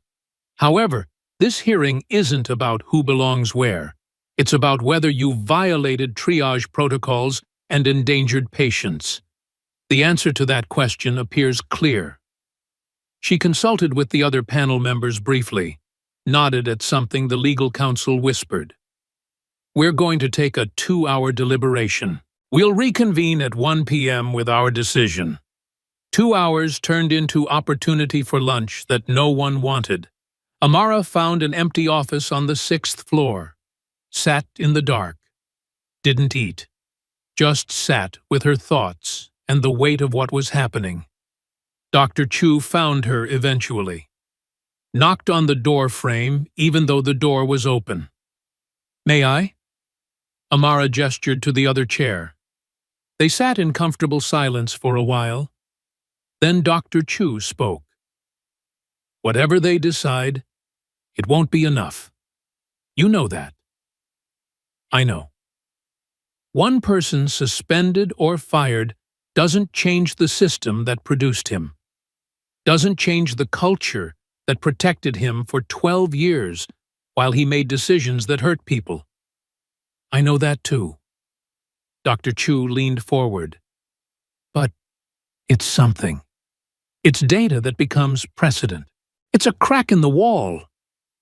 However, this hearing isn't about who belongs where. It's about whether you violated triage protocols and endangered patients? The answer to that question appears clear. She consulted with the other panel members briefly, nodded at something the legal counsel whispered. We're going to take a 2-hour deliberation. We'll reconvene at 1 p.m. with our decision. 2 hours turned into opportunity for lunch that no one wanted. Amara found an empty office on the 6th floor. Sat in the dark. Didn't eat. Just sat with her thoughts and the weight of what was happening. Dr. Chu found her eventually. Knocked on the door frame even though the door was open. "May I?" Amara gestured to the other chair. They sat in comfortable silence for a while. Then Dr. Chu spoke. "Whatever they decide, it won't be enough. You know that." "I know. One person suspended or fired doesn't change the system that produced him. Doesn't change the culture that protected him for 12 years while he made decisions that hurt people. I know that too." Dr. Chu leaned forward. "But it's something. It's data that becomes precedent. It's a crack in the wall.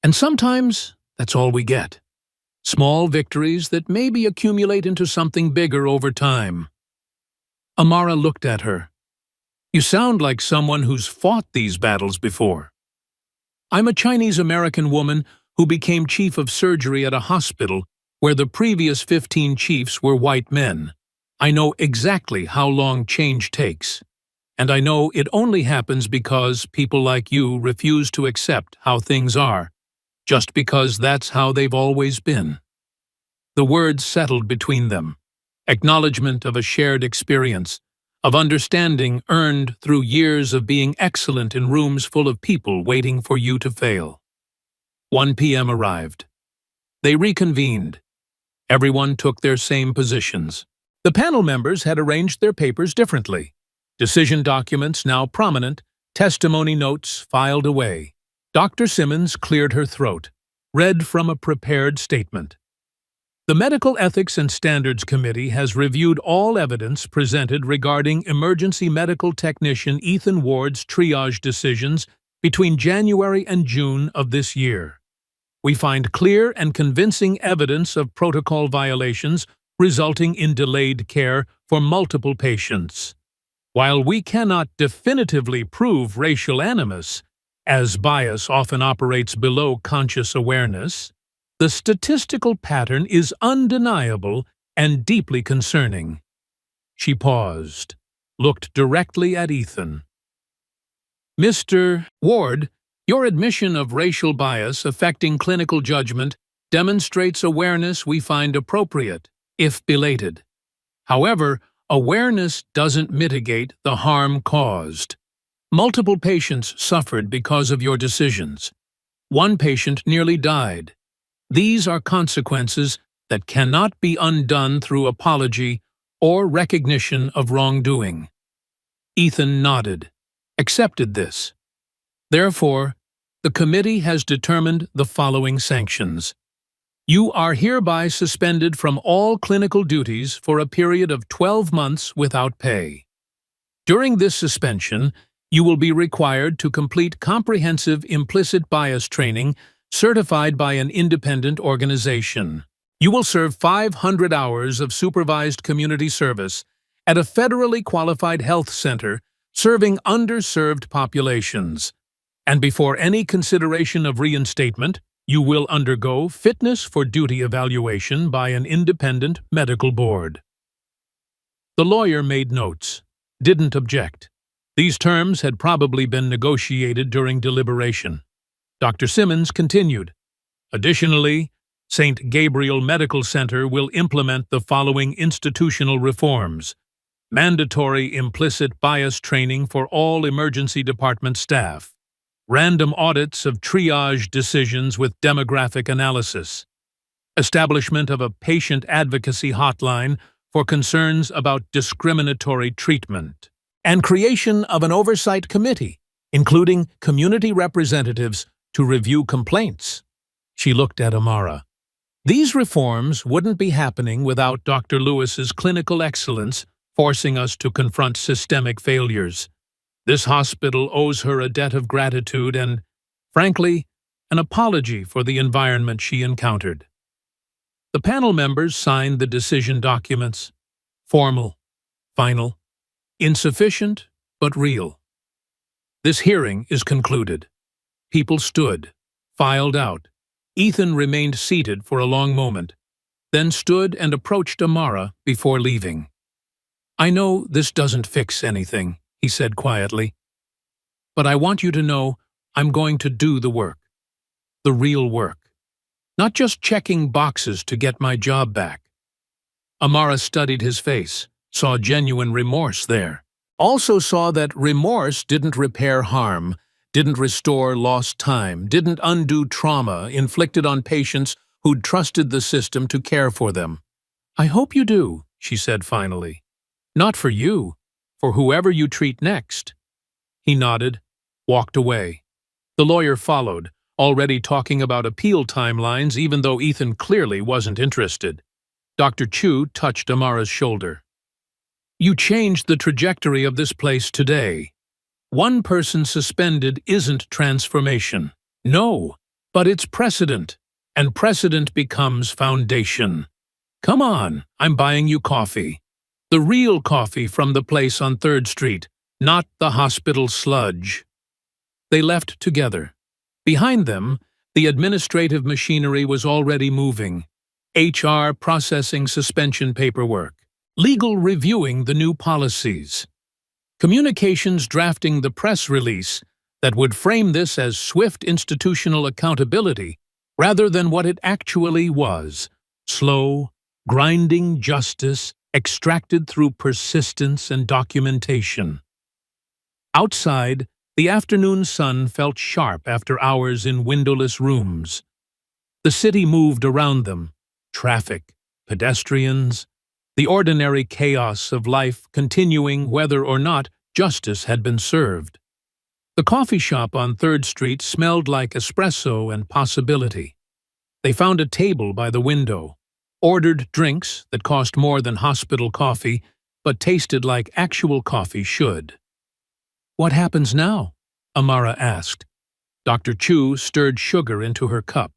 And sometimes that's all we get. Small victories that maybe accumulate into something bigger over time." Amara looked at her. "You sound like someone who's fought these battles before." "I'm a Chinese-American woman who became chief of surgery at a hospital where the previous 15 chiefs were white men. I know exactly how long change takes. And I know it only happens because people like you refuse to accept how things are, just because that's how they've always been." The words settled between them. Acknowledgement of a shared experience, of understanding earned through years of being excellent in rooms full of people waiting for you to fail. 1 p.m. arrived. They reconvened. Everyone took their same positions. The panel members had arranged their papers differently. Decision documents now prominent, testimony notes filed away. Dr. Simmons cleared her throat, read from a prepared statement. The Medical Ethics and Standards Committee has reviewed all evidence presented regarding emergency medical technician Ethan Ward's triage decisions between January and June of this year. We find clear and convincing evidence of protocol violations resulting in delayed care for multiple patients. While we cannot definitively prove racial animus, as bias often operates below conscious awareness, the statistical pattern is undeniable and deeply concerning. She paused, looked directly at Ethan. "Mr. Ward, your admission of racial bias affecting clinical judgment demonstrates awareness we find appropriate, if belated. However, awareness doesn't mitigate the harm caused. Multiple patients suffered because of your decisions. One patient nearly died. These are consequences that cannot be undone through apology or recognition of wrongdoing." Ethan nodded, accepted this. "Therefore, the committee has determined the following sanctions. You are hereby suspended from all clinical duties for a period of 12 months without pay. During this suspension, you will be required to complete comprehensive implicit bias training certified by an independent organization. You will serve 500 hours of supervised community service at a federally qualified health center serving underserved populations. And before any consideration of reinstatement, you will undergo fitness for duty evaluation by an independent medical board." The lawyer made notes, didn't object. These terms had probably been negotiated during deliberation. Dr. Simmons continued, "Additionally, St. Gabriel Medical Center will implement the following institutional reforms: mandatory implicit bias training for all emergency department staff, random audits of triage decisions with demographic analysis, establishment of a patient advocacy hotline for concerns about discriminatory treatment, and creation of an oversight committee, including community representatives, to review complaints." She looked at Amara. These reforms wouldn't be happening without Dr. Lewis's clinical excellence forcing us to confront systemic failures. This hospital owes her a debt of gratitude and, frankly, an apology for the environment she encountered. The panel members signed the decision documents. Formal, final, insufficient, but real. This hearing is concluded. People stood, filed out. Ethan remained seated for a long moment, then stood and approached Amara before leaving. "I know this doesn't fix anything," he said quietly, "but I want you to know I'm going to do the work. The real work. Not just checking boxes to get my job back." Amara studied his face, saw genuine remorse there. Also saw that remorse didn't repair harm, didn't restore lost time, didn't undo trauma inflicted on patients who'd trusted the system to care for them. "I hope you do," she said finally. "Not for you, for whoever you treat next." He nodded, walked away. The lawyer followed, already talking about appeal timelines even though Ethan clearly wasn't interested. Dr. Chu touched Amara's shoulder. "You changed the trajectory of this place today. One person suspended isn't transformation. No, but it's precedent, and precedent becomes foundation. Come on, I'm buying you coffee. The real coffee from the place on 3rd Street, not the hospital sludge." They left together. Behind them, the administrative machinery was already moving. HR processing suspension paperwork. Legal reviewing the new policies. Communications drafting the press release that would frame this as swift institutional accountability rather than what it actually was: slow, grinding justice extracted through persistence and documentation. Outside, the afternoon sun felt sharp after hours in windowless rooms. The city moved around them: traffic, pedestrians, the ordinary chaos of life continuing whether or not justice had been served. The coffee shop on 3rd Street smelled like espresso and possibility. They found a table by the window, ordered drinks that cost more than hospital coffee but tasted like actual coffee should. "What happens now?" Amara asked. Dr. Chu stirred sugar into her cup.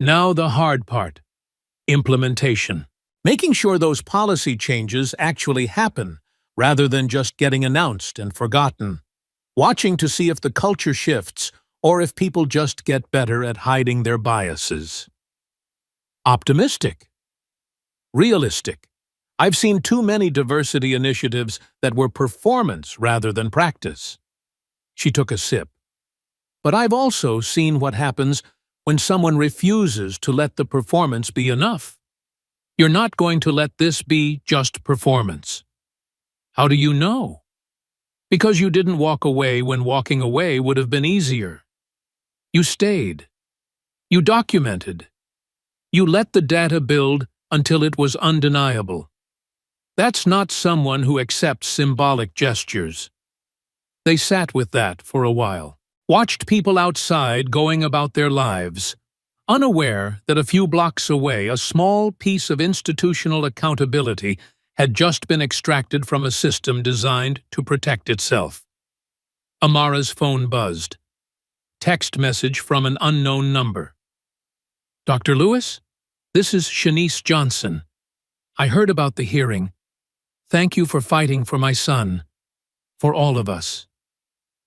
"Now the hard part. Implementation. Making sure those policy changes actually happen, rather than just getting announced and forgotten. Watching to see if the culture shifts, or if people just get better at hiding their biases." Optimistic. Realistic. I've seen too many diversity initiatives that were performance rather than practice. She took a sip. But I've also seen what happens when someone refuses to let the performance be enough. You're not going to let this be just performance. How do you know? Because you didn't walk away when walking away would have been easier. You stayed. You documented. You let the data build until it was undeniable. That's not someone who accepts symbolic gestures. They sat with that for a while, watched people outside going about their lives, unaware that a few blocks away a small piece of institutional accountability had just been extracted from a system designed to protect itself. Amara's phone buzzed. Text message from an unknown number. "Dr. Lewis? This is Shanice Johnson. I heard about the hearing. Thank you for fighting for my son. For all of us."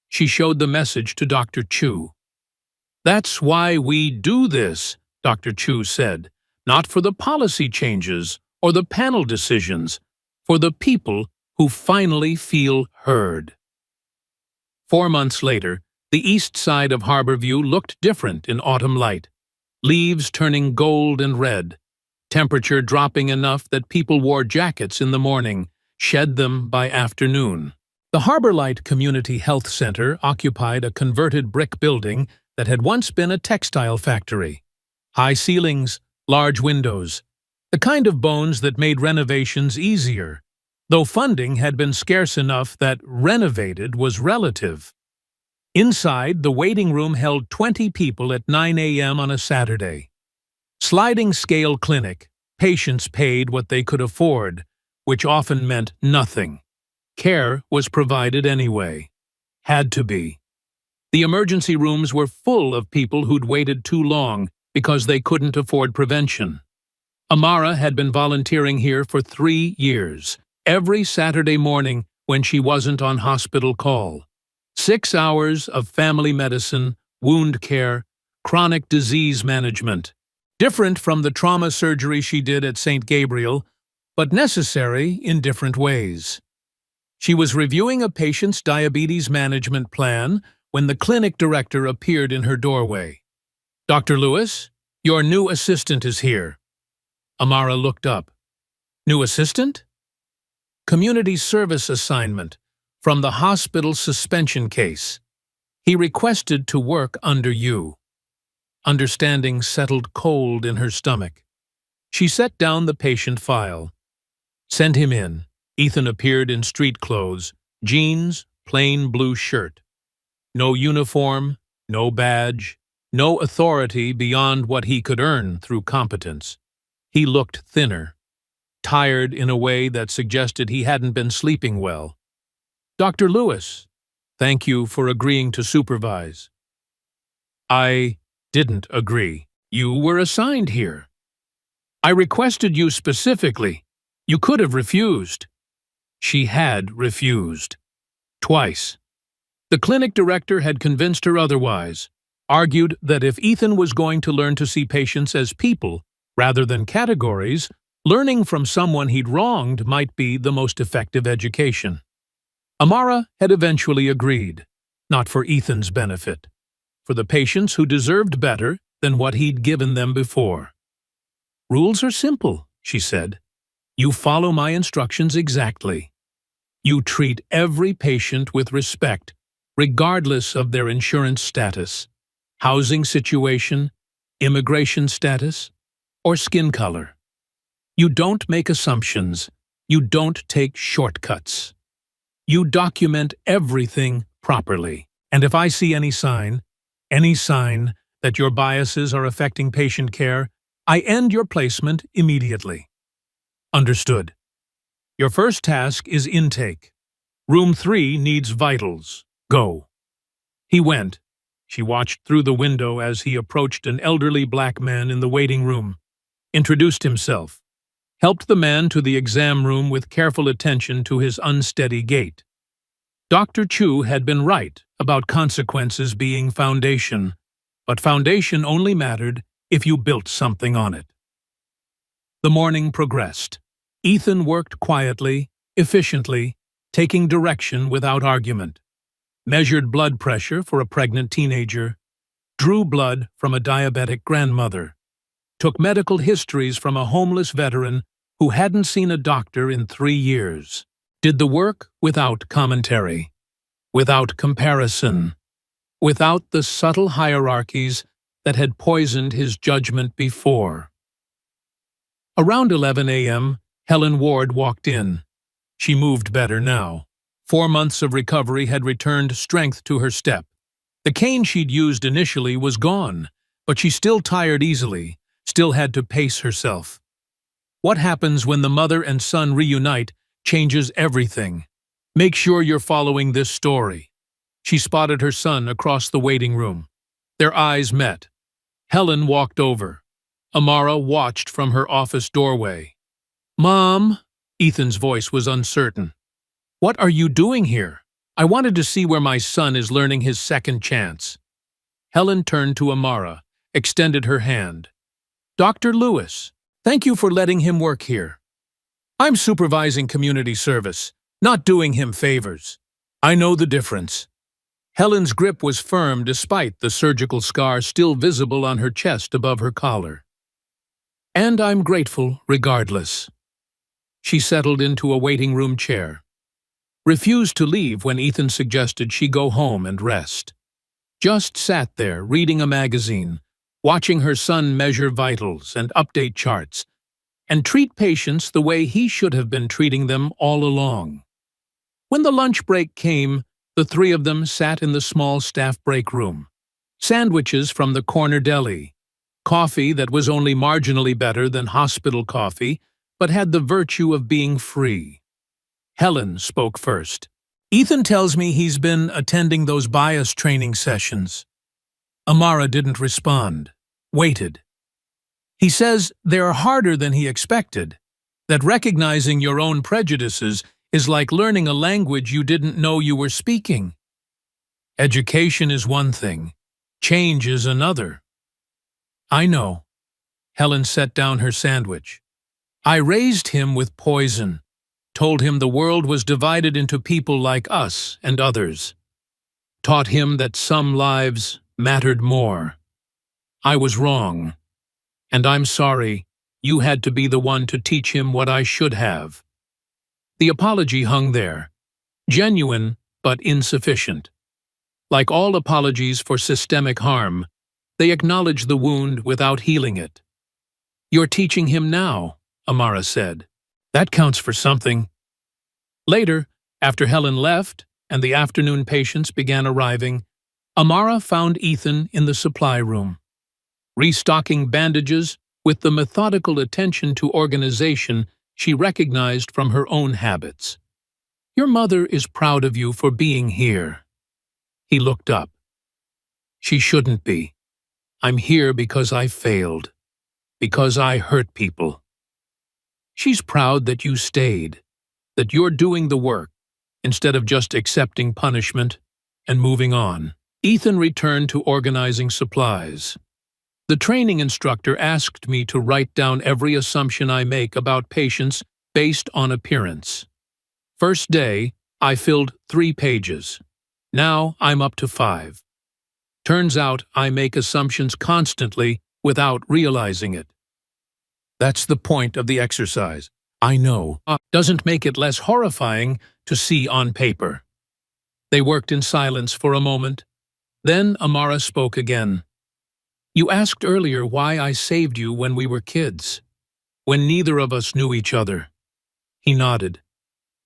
She showed the message to Dr. Chu. "That's why we do this," Dr. Chu said. "Not for the policy changes or the panel decisions, for the people who finally feel heard." 4 months later, the east side of Harborview looked different in autumn light. Leaves turning gold and red, temperature dropping enough that people wore jackets in the morning, shed them by afternoon. The Harborlight Community Health Center occupied a converted brick building that had once been a textile factory. High ceilings, large windows, the kind of bones that made renovations easier, though funding had been scarce enough that renovated was relative. Inside, the waiting room held 20 people at 9 a.m. on a Saturday. Sliding scale clinic. Patients paid what they could afford, which often meant nothing. Care was provided anyway. Had to be. The emergency rooms were full of people who'd waited too long because they couldn't afford prevention. Amara had been volunteering here for 3 years, every Saturday morning when she wasn't on hospital call. 6 hours of family medicine, wound care, chronic disease management. Different from the trauma surgery she did at St. Gabriel, but necessary in different ways. She was reviewing a patient's diabetes management plan when the clinic director appeared in her doorway. "Dr. Lewis, your new assistant is here." Amara looked up. "New assistant?" "Community service assignment from the hospital suspension case. He requested to work under you." Understanding settled cold in her stomach. She set down the patient file. "Send him in." Ethan appeared in street clothes, jeans, plain blue shirt. No uniform, no badge, no authority beyond what he could earn through competence. He looked thinner, tired in a way that suggested he hadn't been sleeping well. "Dr. Lewis, thank you for agreeing to supervise." "I didn't agree. You were assigned here. I requested you specifically. You could have refused." She had refused. Twice. The clinic director had convinced her otherwise, argued that if Ethan was going to learn to see patients as people rather than categories, learning from someone he'd wronged might be the most effective education. Amara had eventually agreed, not for Ethan's benefit, for the patients who deserved better than what he'd given them before. "Rules are simple," she said. "You follow my instructions exactly. You treat every patient with respect, regardless of their insurance status, housing situation, immigration status, or skin color. You don't make assumptions. You don't take shortcuts. You document everything properly. And if I see any sign that your biases are affecting patient care, I end your placement immediately." "Understood. Your first task is intake. Room 3 needs vitals. Go." He went. She watched through the window as he approached an elderly black man in the waiting room, introduced himself, helped the man to the exam room with careful attention to his unsteady gait. Dr. Chu had been right about consequences being foundation, but foundation only mattered if you built something on it. The morning progressed. Ethan worked quietly, efficiently, taking direction without argument. Measured blood pressure for a pregnant teenager, drew blood from a diabetic grandmother, took medical histories from a homeless veteran who hadn't seen a doctor in 3 years, did the work without commentary, without comparison, without the subtle hierarchies that had poisoned his judgment before. Around 11 a.m., Helen Ward walked in. She moved better now. 4 months of recovery had returned strength to her step. The cane she'd used initially was gone, but she still tired easily, still had to pace herself. What happens when the mother and son reunite changes everything. Make sure you're following this story. She spotted her son across the waiting room. Their eyes met. Helen walked over. Amara watched from her office doorway. "Mom," Ethan's voice was uncertain. "What are you doing here? I wanted to see where my son is learning his second chance." Helen turned to Amara, extended her hand. "Dr. Lewis, thank you for letting him work here. I'm supervising community service, not doing him favors. I know the difference." Helen's grip was firm despite the surgical scar still visible on her chest above her collar. "And I'm grateful regardless." She settled into a waiting room chair. Refused to leave when Ethan suggested she go home and rest. Just sat there reading a magazine, watching her son measure vitals and update charts, and treat patients the way he should have been treating them all along. When the lunch break came, the 3 of them sat in the small staff break room. Sandwiches from the corner deli, Coffee that was only marginally better than hospital coffee, but had the virtue of being free. Helen spoke first. Ethan tells me he's been attending those bias training sessions. Amara didn't respond, waited. He says they're harder than he expected, that recognizing your own prejudices is like learning a language you didn't know you were speaking. Education is one thing, change is another. I know. Helen set down her sandwich. I raised him with poison, told him the world was divided into people like us and others, taught him that some lives mattered more. I was wrong, and I'm sorry you had to be the one to teach him what I should have. The apology hung there, genuine but insufficient. Like all apologies for systemic harm, they acknowledge the wound without healing it. You're teaching him now, Amara said. That counts for something. Later, after Helen left and the afternoon patients began arriving, Amara found Ethan in the supply room, restocking bandages with the methodical attention to organization she recognized from her own habits. Your mother is proud of you for being here. He looked up. She shouldn't be. I'm here because I failed, because I hurt people. She's proud that you stayed, that you're doing the work, instead of just accepting punishment and moving on. Ethan returned to organizing supplies. The training instructor asked me to write down every assumption I make about patients based on appearance. First day, I filled 3 pages. Now I'm up to 5. Turns out I make assumptions constantly without realizing it. That's the point of the exercise. I know. Doesn't make it less horrifying to see on paper. They worked in silence for a moment. Then Amara spoke again. You asked earlier why I saved you when we were kids, when neither of us knew each other. He nodded.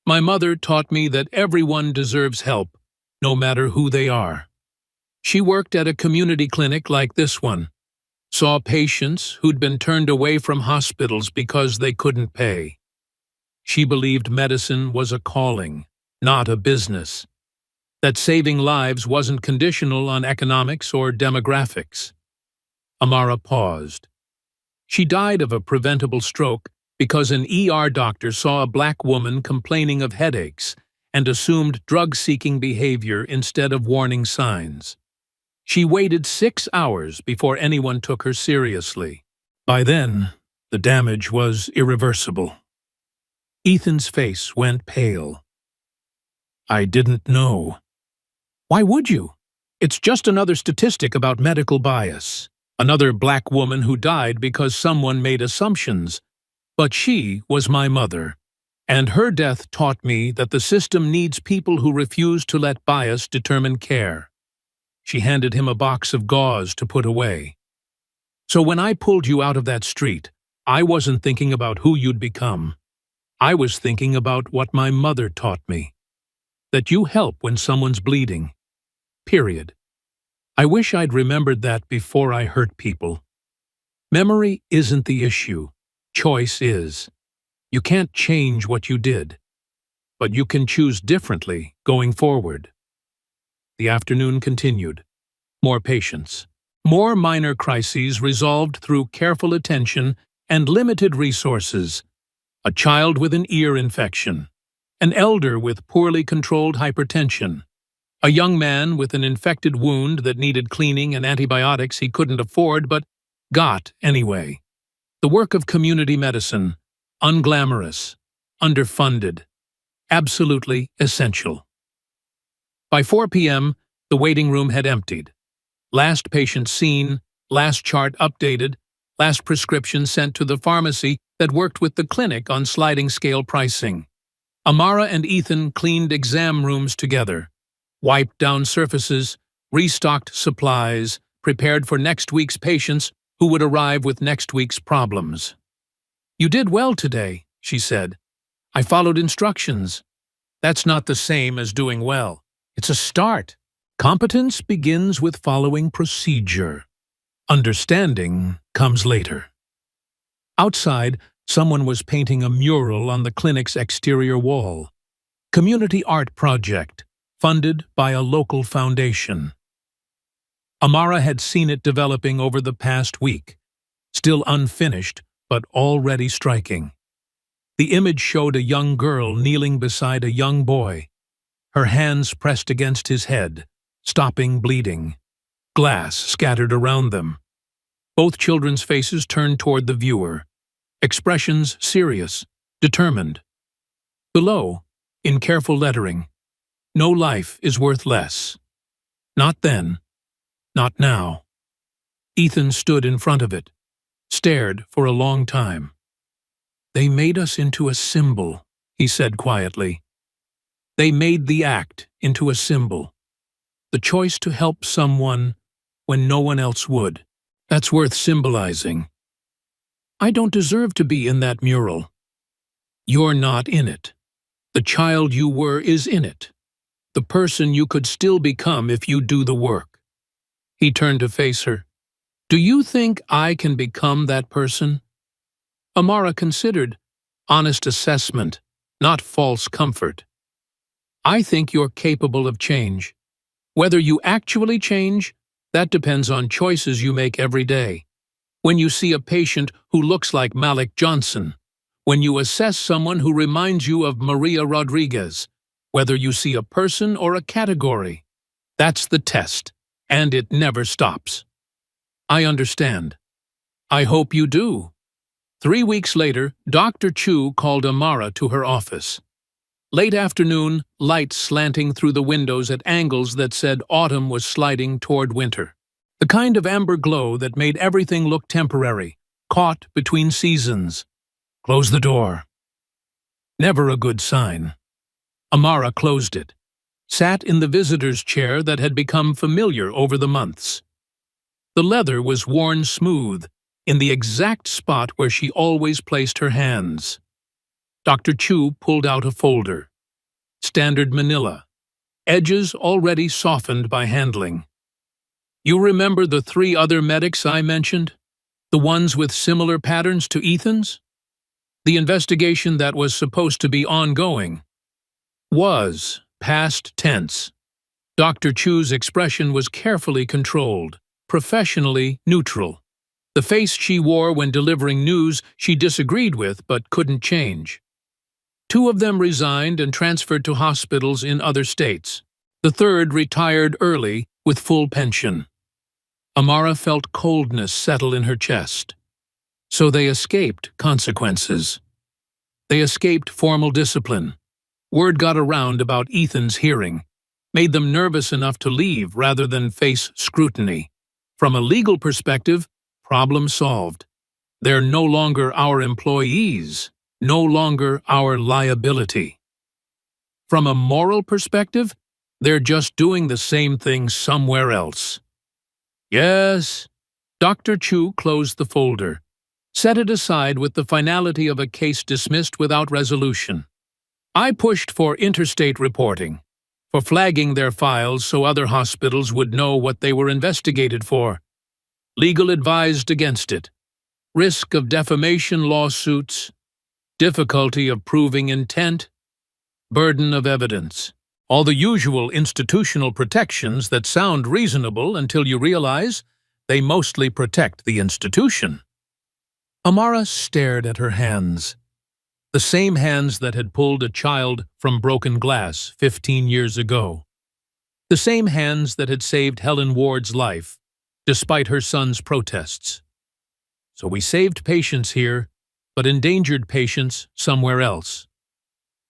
My mother taught me that everyone deserves help, no matter who they are. She worked at a community clinic like this one, saw patients who'd been turned away from hospitals because they couldn't pay. She believed medicine was a calling, not a business, that saving lives wasn't conditional on economics or demographics. Amara paused. She died of a preventable stroke because an ER doctor saw a black woman complaining of headaches and assumed drug-seeking behavior instead of warning signs. She waited 6 hours before anyone took her seriously. By then, the damage was irreversible. Ethan's face went pale. I didn't know. Why would you? It's just another statistic about medical bias. Another black woman who died because someone made assumptions. But she was my mother, and her death taught me that the system needs people who refuse to let bias determine care. She handed him a box of gauze to put away. So when I pulled you out of that street, I wasn't thinking about who you'd become. I was thinking about what my mother taught me. That you help when someone's bleeding. Period. I wish I'd remembered that before I hurt people. Memory isn't the issue. Choice is. You can't change what you did, but you can choose differently going forward. The afternoon continued. More patience. More minor crises resolved through careful attention and limited resources. A child with an ear infection. An elder with poorly controlled hypertension. A young man with an infected wound that needed cleaning and antibiotics he couldn't afford but got anyway. The work of community medicine, unglamorous, underfunded, absolutely essential. By 4 p.m., the waiting room had emptied. Last patient seen, last chart updated, last prescription sent to the pharmacy that worked with the clinic on sliding scale pricing. Amara and Ethan cleaned exam rooms together, wiped down surfaces, restocked supplies, prepared for next week's patients who would arrive with next week's problems. You did well today, she said. I followed instructions. That's not the same as doing well. It's a start. Competence begins with following procedure. Understanding comes later. Outside, someone was painting a mural on the clinic's exterior wall. Community art project, funded by a local foundation. Amara had seen it developing over the past week, still unfinished but already striking. The image showed a young girl kneeling beside a young boy, her hands pressed against his head, stopping bleeding. Glass scattered around them. Both children's faces turned toward the viewer, expressions serious, determined. Below, in careful lettering, "No life is worth less. Not then, not now." Ethan stood in front of it, stared for a long time. "They made us into a symbol," he said quietly. "They made the act into a symbol. The choice to help someone when no one else would. That's worth symbolizing. I don't deserve to be in that mural. You're not in it. The child you were is in it. The person you could still become if you do the work." He turned to face her. "Do you think I can become that person?" Amara considered, honest assessment, not false comfort. "I think you're capable of change. Whether you actually change, that depends on choices you make every day. When you see a patient who looks like Malik Johnson, when you assess someone who reminds you of Maria Rodriguez, whether you see a person or a category, that's the test, and it never stops." "I understand. I hope you do." 3 weeks later, Dr. Chu called Amara to her office. Late afternoon, light slanting through the windows at angles that said autumn was sliding toward winter. The kind of amber glow that made everything look temporary, caught between seasons. "Close the door." Never a good sign. Amara closed it, sat in the visitor's chair that had become familiar over the months. The leather was worn smooth, in the exact spot where she always placed her hands. Dr. Chu pulled out a folder. Standard manila, edges already softened by handling. "You remember the 3 other medics I mentioned? The ones with similar patterns to Ethan's? The investigation that was supposed to be ongoing. Was, past tense." Dr. Chu's expression was carefully controlled, professionally neutral. The face she wore when delivering news she disagreed with but couldn't change. 2 of them resigned and transferred to hospitals in other states. The 3rd retired early with full pension. Amara felt coldness settle in her chest. So they escaped consequences. They escaped formal discipline. Word got around about Ethan's hearing, made them nervous enough to leave rather than face scrutiny. From a legal perspective, problem solved. They're no longer our employees, no longer our liability. From a moral perspective, they're just doing the same thing somewhere else. "Yes." Dr. Chu closed the folder, set it aside with the finality of a case dismissed without resolution. "I pushed for interstate reporting, for flagging their files so other hospitals would know what they were investigated for. Legal advised against it. Risk of defamation lawsuits, difficulty of proving intent, burden of evidence. All the usual institutional protections that sound reasonable until you realize they mostly protect the institution." Amara stared at her hands. The same hands that had pulled a child from broken glass 15 years ago. The same hands that had saved Helen Ward's life, despite her son's protests. So we saved patients here, but endangered patients somewhere else.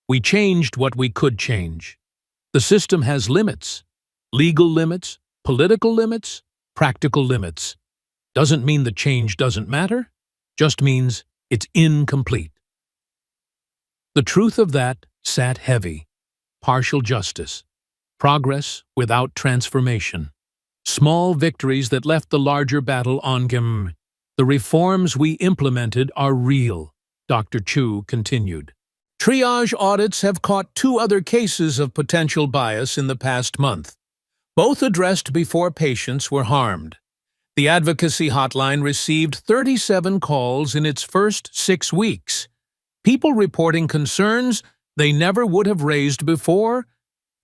We changed what we could change. The system has limits. Legal limits, political limits, practical limits. Doesn't mean the change doesn't matter, just means it's incomplete. The truth of that sat heavy. Partial justice. Progress without transformation. Small victories that left the larger battle ongoing. The reforms we implemented are real, Dr. Chu continued. Triage audits have caught 2 other cases of potential bias in the past month, both addressed before patients were harmed. The advocacy hotline received 37 calls in its first 6 weeks. People reporting concerns they never would have raised before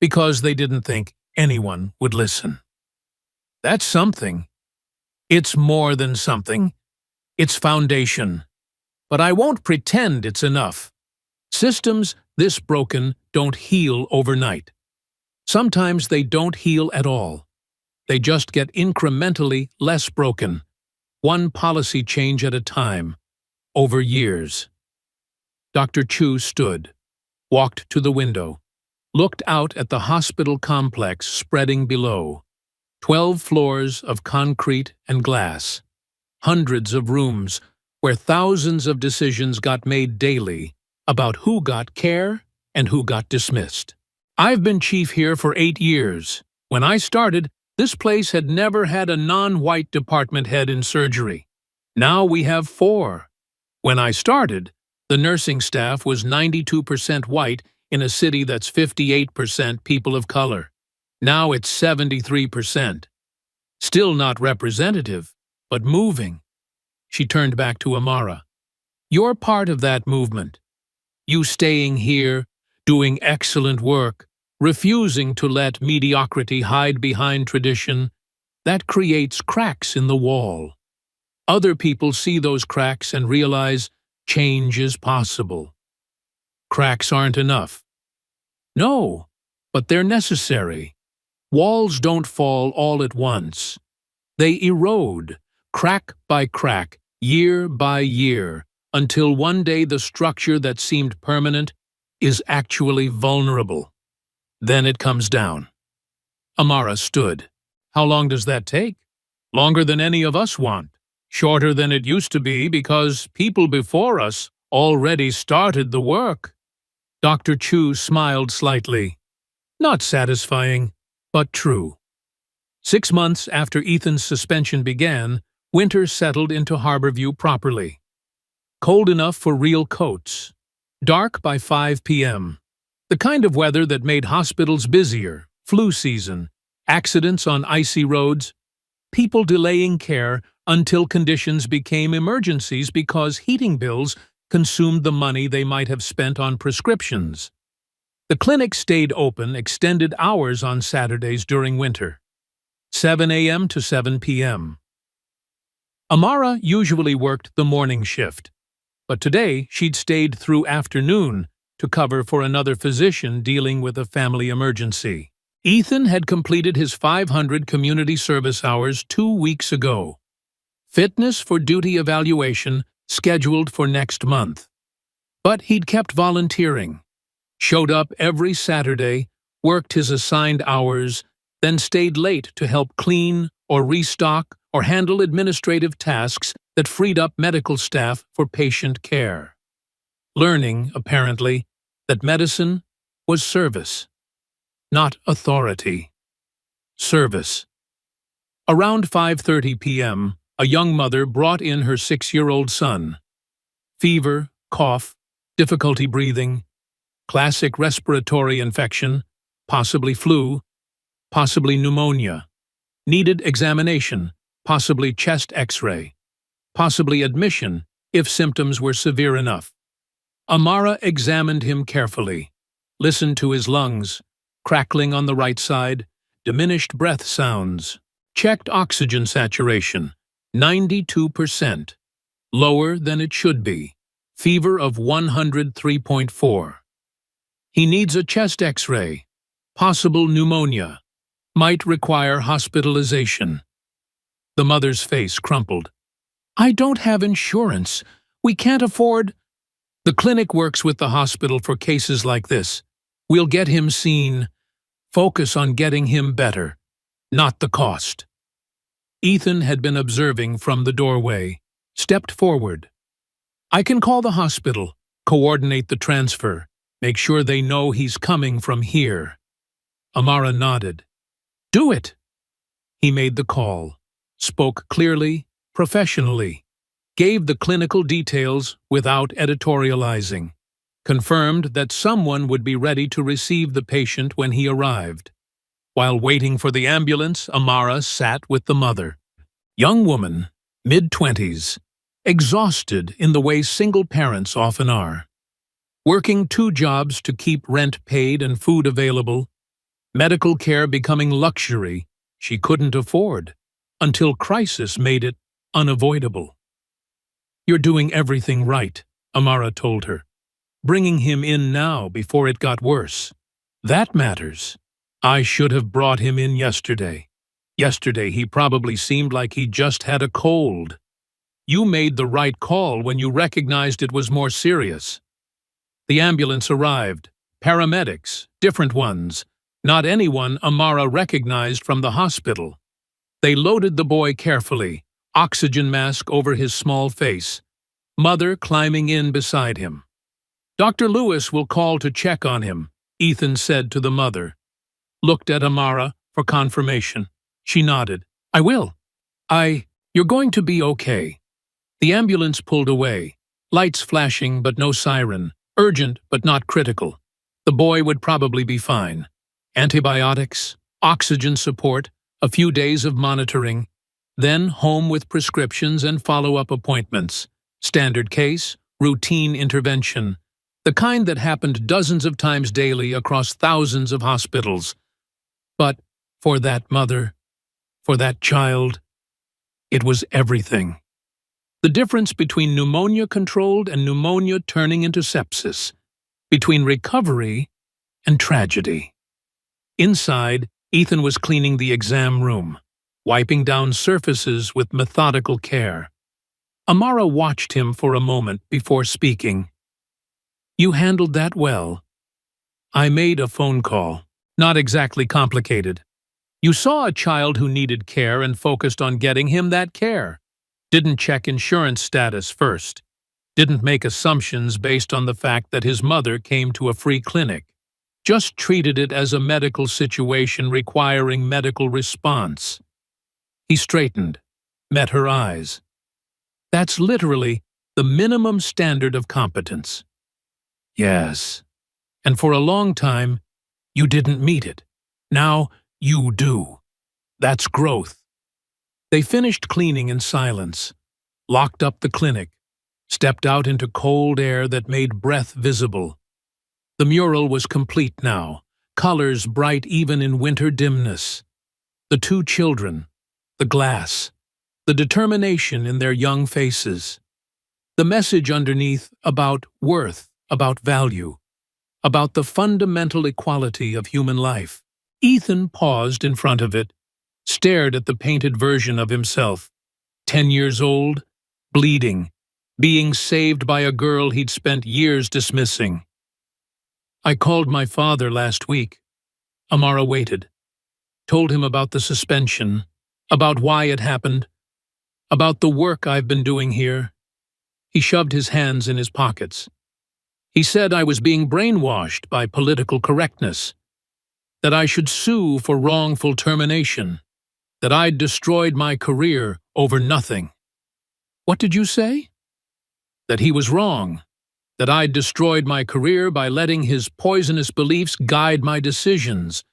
because they didn't think anyone would listen. That's something. It's more than something. It's foundation. But I won't pretend it's enough. Systems this broken don't heal overnight. Sometimes they don't heal at all. They just get incrementally less broken, one policy change at a time, over years. Dr. Chu stood, walked to the window, looked out at the hospital complex spreading below. 12 floors of concrete and glass, hundreds of rooms where thousands of decisions got made daily about who got care and who got dismissed. I've been chief here for 8 years. When I started, this place had never had a non-white department head in surgery. Now we have 4. When I started, the nursing staff was 92% white in a city that's 58% people of color. Now it's 73%. Still not representative, but moving. She turned back to Amara. You're part of that movement. You staying here, doing excellent work, refusing to let mediocrity hide behind tradition, that creates cracks in the wall. Other people see those cracks and realize change is possible. Cracks aren't enough. No, but they're necessary. Walls don't fall all at once. They erode, crack by crack, year by year, until one day the structure that seemed permanent is actually vulnerable. Then it comes down. Amara stood. How long does that take? Longer than any of us want. Shorter than it used to be because people before us already started the work. Dr. Chu smiled slightly. Not satisfying, but true. 6 months after Ethan's suspension began, winter settled into Harborview properly. Cold enough for real coats. Dark by 5 p.m. The kind of weather that made hospitals busier, flu season, accidents on icy roads, people delaying care until conditions became emergencies because heating bills consumed the money they might have spent on prescriptions. The clinic stayed open extended hours on Saturdays during winter, 7 a.m. to 7 p.m. Amara usually worked the morning shift, but today she'd stayed through afternoon to cover for another physician dealing with a family emergency. Ethan had completed his 500 community service hours 2 weeks ago. Fitness for duty evaluation scheduled for next month. But he'd kept volunteering. Showed up every Saturday, worked his assigned hours, then stayed late to help clean or restock or handle administrative tasks that freed up medical staff for patient care. Learning, apparently, that medicine was service, not authority. Service. Around 5:30 p.m., a young mother brought in her 6-year-old son. Fever, cough, difficulty breathing, classic respiratory infection, possibly flu, possibly pneumonia. Needed examination, possibly chest X-ray, possibly admission if symptoms were severe enough. Amara examined him carefully, listened to his lungs, crackling on the right side, diminished breath sounds, checked oxygen saturation, 92%, lower than it should be, fever of 103.4. He needs a chest X-ray, possible pneumonia, might require hospitalization. The mother's face crumpled. I don't have insurance. We can't afford. The clinic works with the hospital for cases like this. We'll get him seen. Focus on getting him better, not the cost. Ethan had been observing from the doorway, stepped forward. I can call the hospital, coordinate the transfer, make sure they know he's coming from here. Amara nodded. Do it. He made the call, spoke clearly, professionally, gave the clinical details without editorializing, confirmed that someone would be ready to receive the patient when he arrived. While waiting for the ambulance, Amara sat with the mother. Young woman, mid-20s, exhausted in the way single parents often are. Working 2 jobs to keep rent paid and food available, medical care becoming luxury she couldn't afford, until crisis made it unavoidable. "You're doing everything right," Amara told her. "Bringing him in now before it got worse. That matters. I should have brought him in yesterday. Yesterday he probably seemed like he just had a cold. You made the right call when you recognized it was more serious." The ambulance arrived. Paramedics, different ones. Not anyone Amara recognized from the hospital. They loaded the boy carefully, oxygen mask over his small face. Mother climbing in beside him. "Dr. Lewis will call to check on him," Ethan said to the mother. Looked at Amara for confirmation. She nodded. "I will. You're going to be okay." The ambulance pulled away. Lights flashing but no siren. Urgent but not critical. The boy would probably be fine. Antibiotics, oxygen support, a few days of monitoring, then home with prescriptions and follow-up appointments. Standard case, routine intervention. The kind that happened dozens of times daily across thousands of hospitals. But for that mother, for that child, it was everything. The difference between pneumonia controlled and pneumonia turning into sepsis. Between recovery and tragedy. Inside, Ethan was cleaning the exam room, wiping down surfaces with methodical care. Amara watched him for a moment before speaking. "You handled that well. I made a phone call. Not exactly complicated. You saw a child who needed care and focused on getting him that care. Didn't check insurance status first. Didn't make assumptions based on the fact that his mother came to a free clinic. Just treated it as a medical situation requiring medical response." He straightened, met her eyes. "That's literally the minimum standard of competence." "Yes. And for a long time, you didn't meet it. Now you do. That's growth." They finished cleaning in silence, locked up the clinic, stepped out into cold air that made breath visible. The mural was complete now, colors bright even in winter dimness. The 2 children, the glass, the determination in their young faces. The message underneath about worth, about value, about the fundamental equality of human life. Ethan paused in front of it, stared at the painted version of himself. 10 years old, bleeding, being saved by a girl he'd spent years dismissing. "I called my father last week." Amara waited. Told him about the suspension, about why it happened, about the work I've been doing here. He shoved his hands in his pockets. He said I was being brainwashed by political correctness, that I should sue for wrongful termination, that I'd destroyed my career over nothing. "What did you say?" "That he was wrong, that I'd destroyed my career by letting his poisonous beliefs guide my decisions,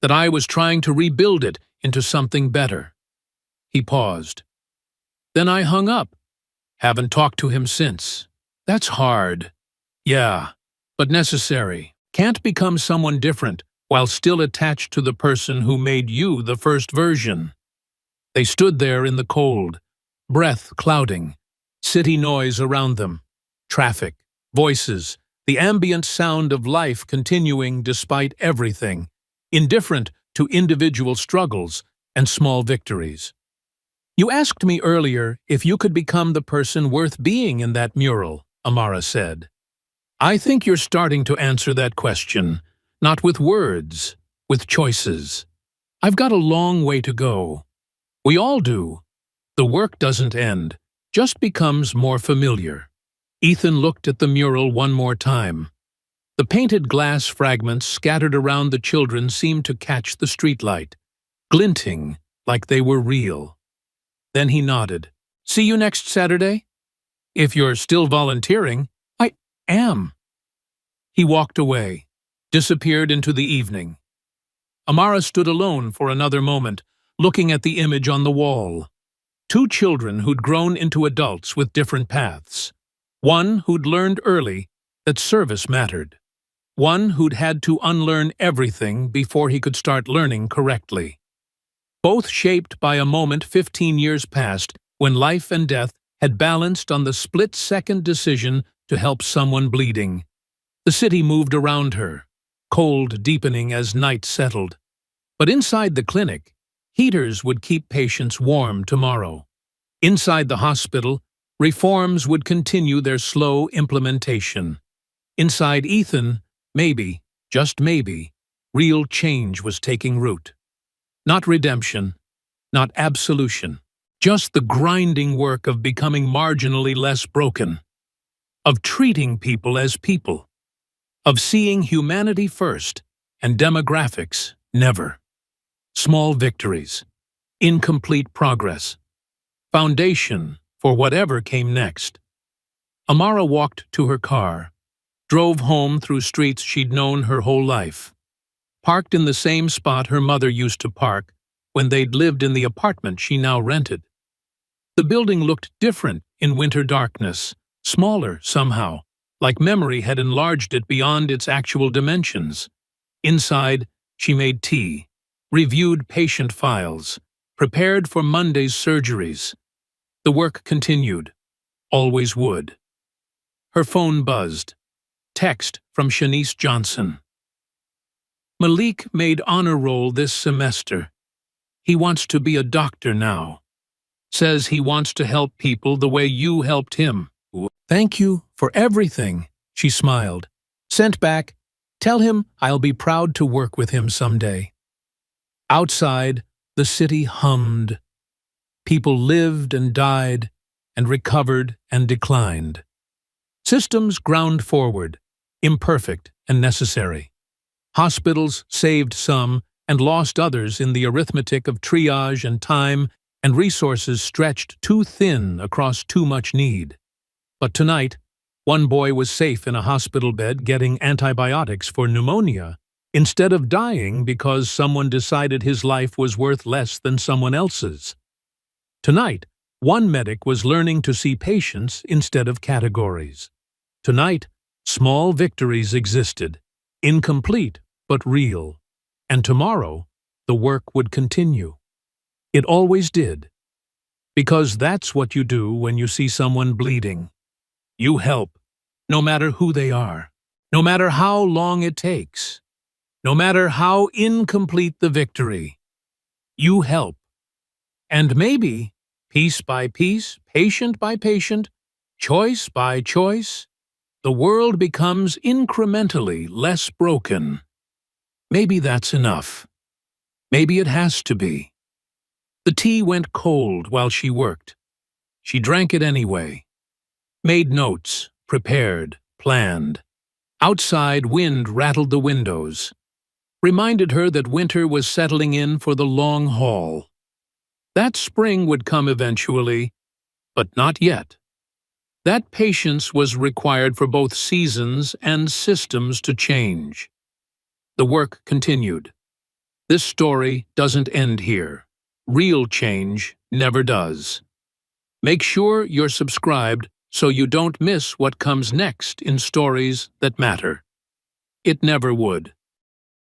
that I was trying to rebuild it into something better." He paused. "Then I hung up. Haven't talked to him since." "That's hard." "Yeah, but necessary. Can't become someone different while still attached to the person who made you the first version." They stood there in the cold, breath clouding, city noise around them, traffic, voices, the ambient sound of life continuing despite everything, indifferent to individual struggles and small victories. "You asked me earlier if you could become the person worth being in that mural," Amara said. "I think you're starting to answer that question, not with words, with choices. I've got a long way to go. We all do. The work doesn't end, just becomes more familiar." Ethan looked at the mural one more time. The painted glass fragments scattered around the children seemed to catch the streetlight, glinting like they were real. Then he nodded. "See you next Saturday?" "If you're still volunteering." "I am." He walked away, disappeared into the evening. Amara stood alone for another moment, looking at the image on the wall. Two children who'd grown into adults with different paths. One who'd learned early that service mattered. One who'd had to unlearn everything before he could start learning correctly. Both shaped by a moment 15 years past when life and death had balanced on the split-second decision to help someone bleeding. The city moved around her, cold deepening as night settled. But inside the clinic, heaters would keep patients warm tomorrow. Inside the hospital, reforms would continue their slow implementation. Inside Ethan, maybe, just maybe, real change was taking root. Not redemption, not absolution, just the grinding work of becoming marginally less broken, of treating people as people, of seeing humanity first and demographics never. Small victories, incomplete progress, foundation for whatever came next. Amara walked to her car, drove home through streets she'd known her whole life, parked in the same spot her mother used to park when they'd lived in the apartment she now rented. The building looked different in winter darkness, smaller somehow, like memory had enlarged it beyond its actual dimensions. Inside, she made tea, reviewed patient files, prepared for Monday's surgeries. The work continued, always would. Her phone buzzed. Text from Shanice Johnson. Malik made honor roll this semester. He wants to be a doctor now. Says he wants to help people the way you helped him. Thank you for everything, she smiled. Sent back, tell him I'll be proud to work with him someday. Outside, the city hummed. People lived and died, and recovered and declined. Systems ground forward, imperfect and necessary. Hospitals saved some and lost others in the arithmetic of triage and time and resources stretched too thin across too much need. But tonight, one boy was safe in a hospital bed getting antibiotics for pneumonia instead of dying because someone decided his life was worth less than someone else's. Tonight, one medic was learning to see patients instead of categories. Tonight, small victories existed, incomplete but real. And tomorrow, the work would continue. It always did. Because that's what you do when you see someone bleeding. You help, no matter who they are, no matter how long it takes, no matter how incomplete the victory. You help. And maybe, piece by piece, patient by patient, choice by choice, the world becomes incrementally less broken. Maybe that's enough. Maybe it has to be. The tea went cold while she worked. She drank it anyway. Made notes, prepared, planned. Outside, wind rattled the windows. Reminded her that winter was settling in for the long haul. That spring would come eventually, but not yet. That patience was required for both seasons and systems to change. The work continued. This story doesn't end here. Real change never does. Make sure you're subscribed so you don't miss what comes next in stories that matter. It never would.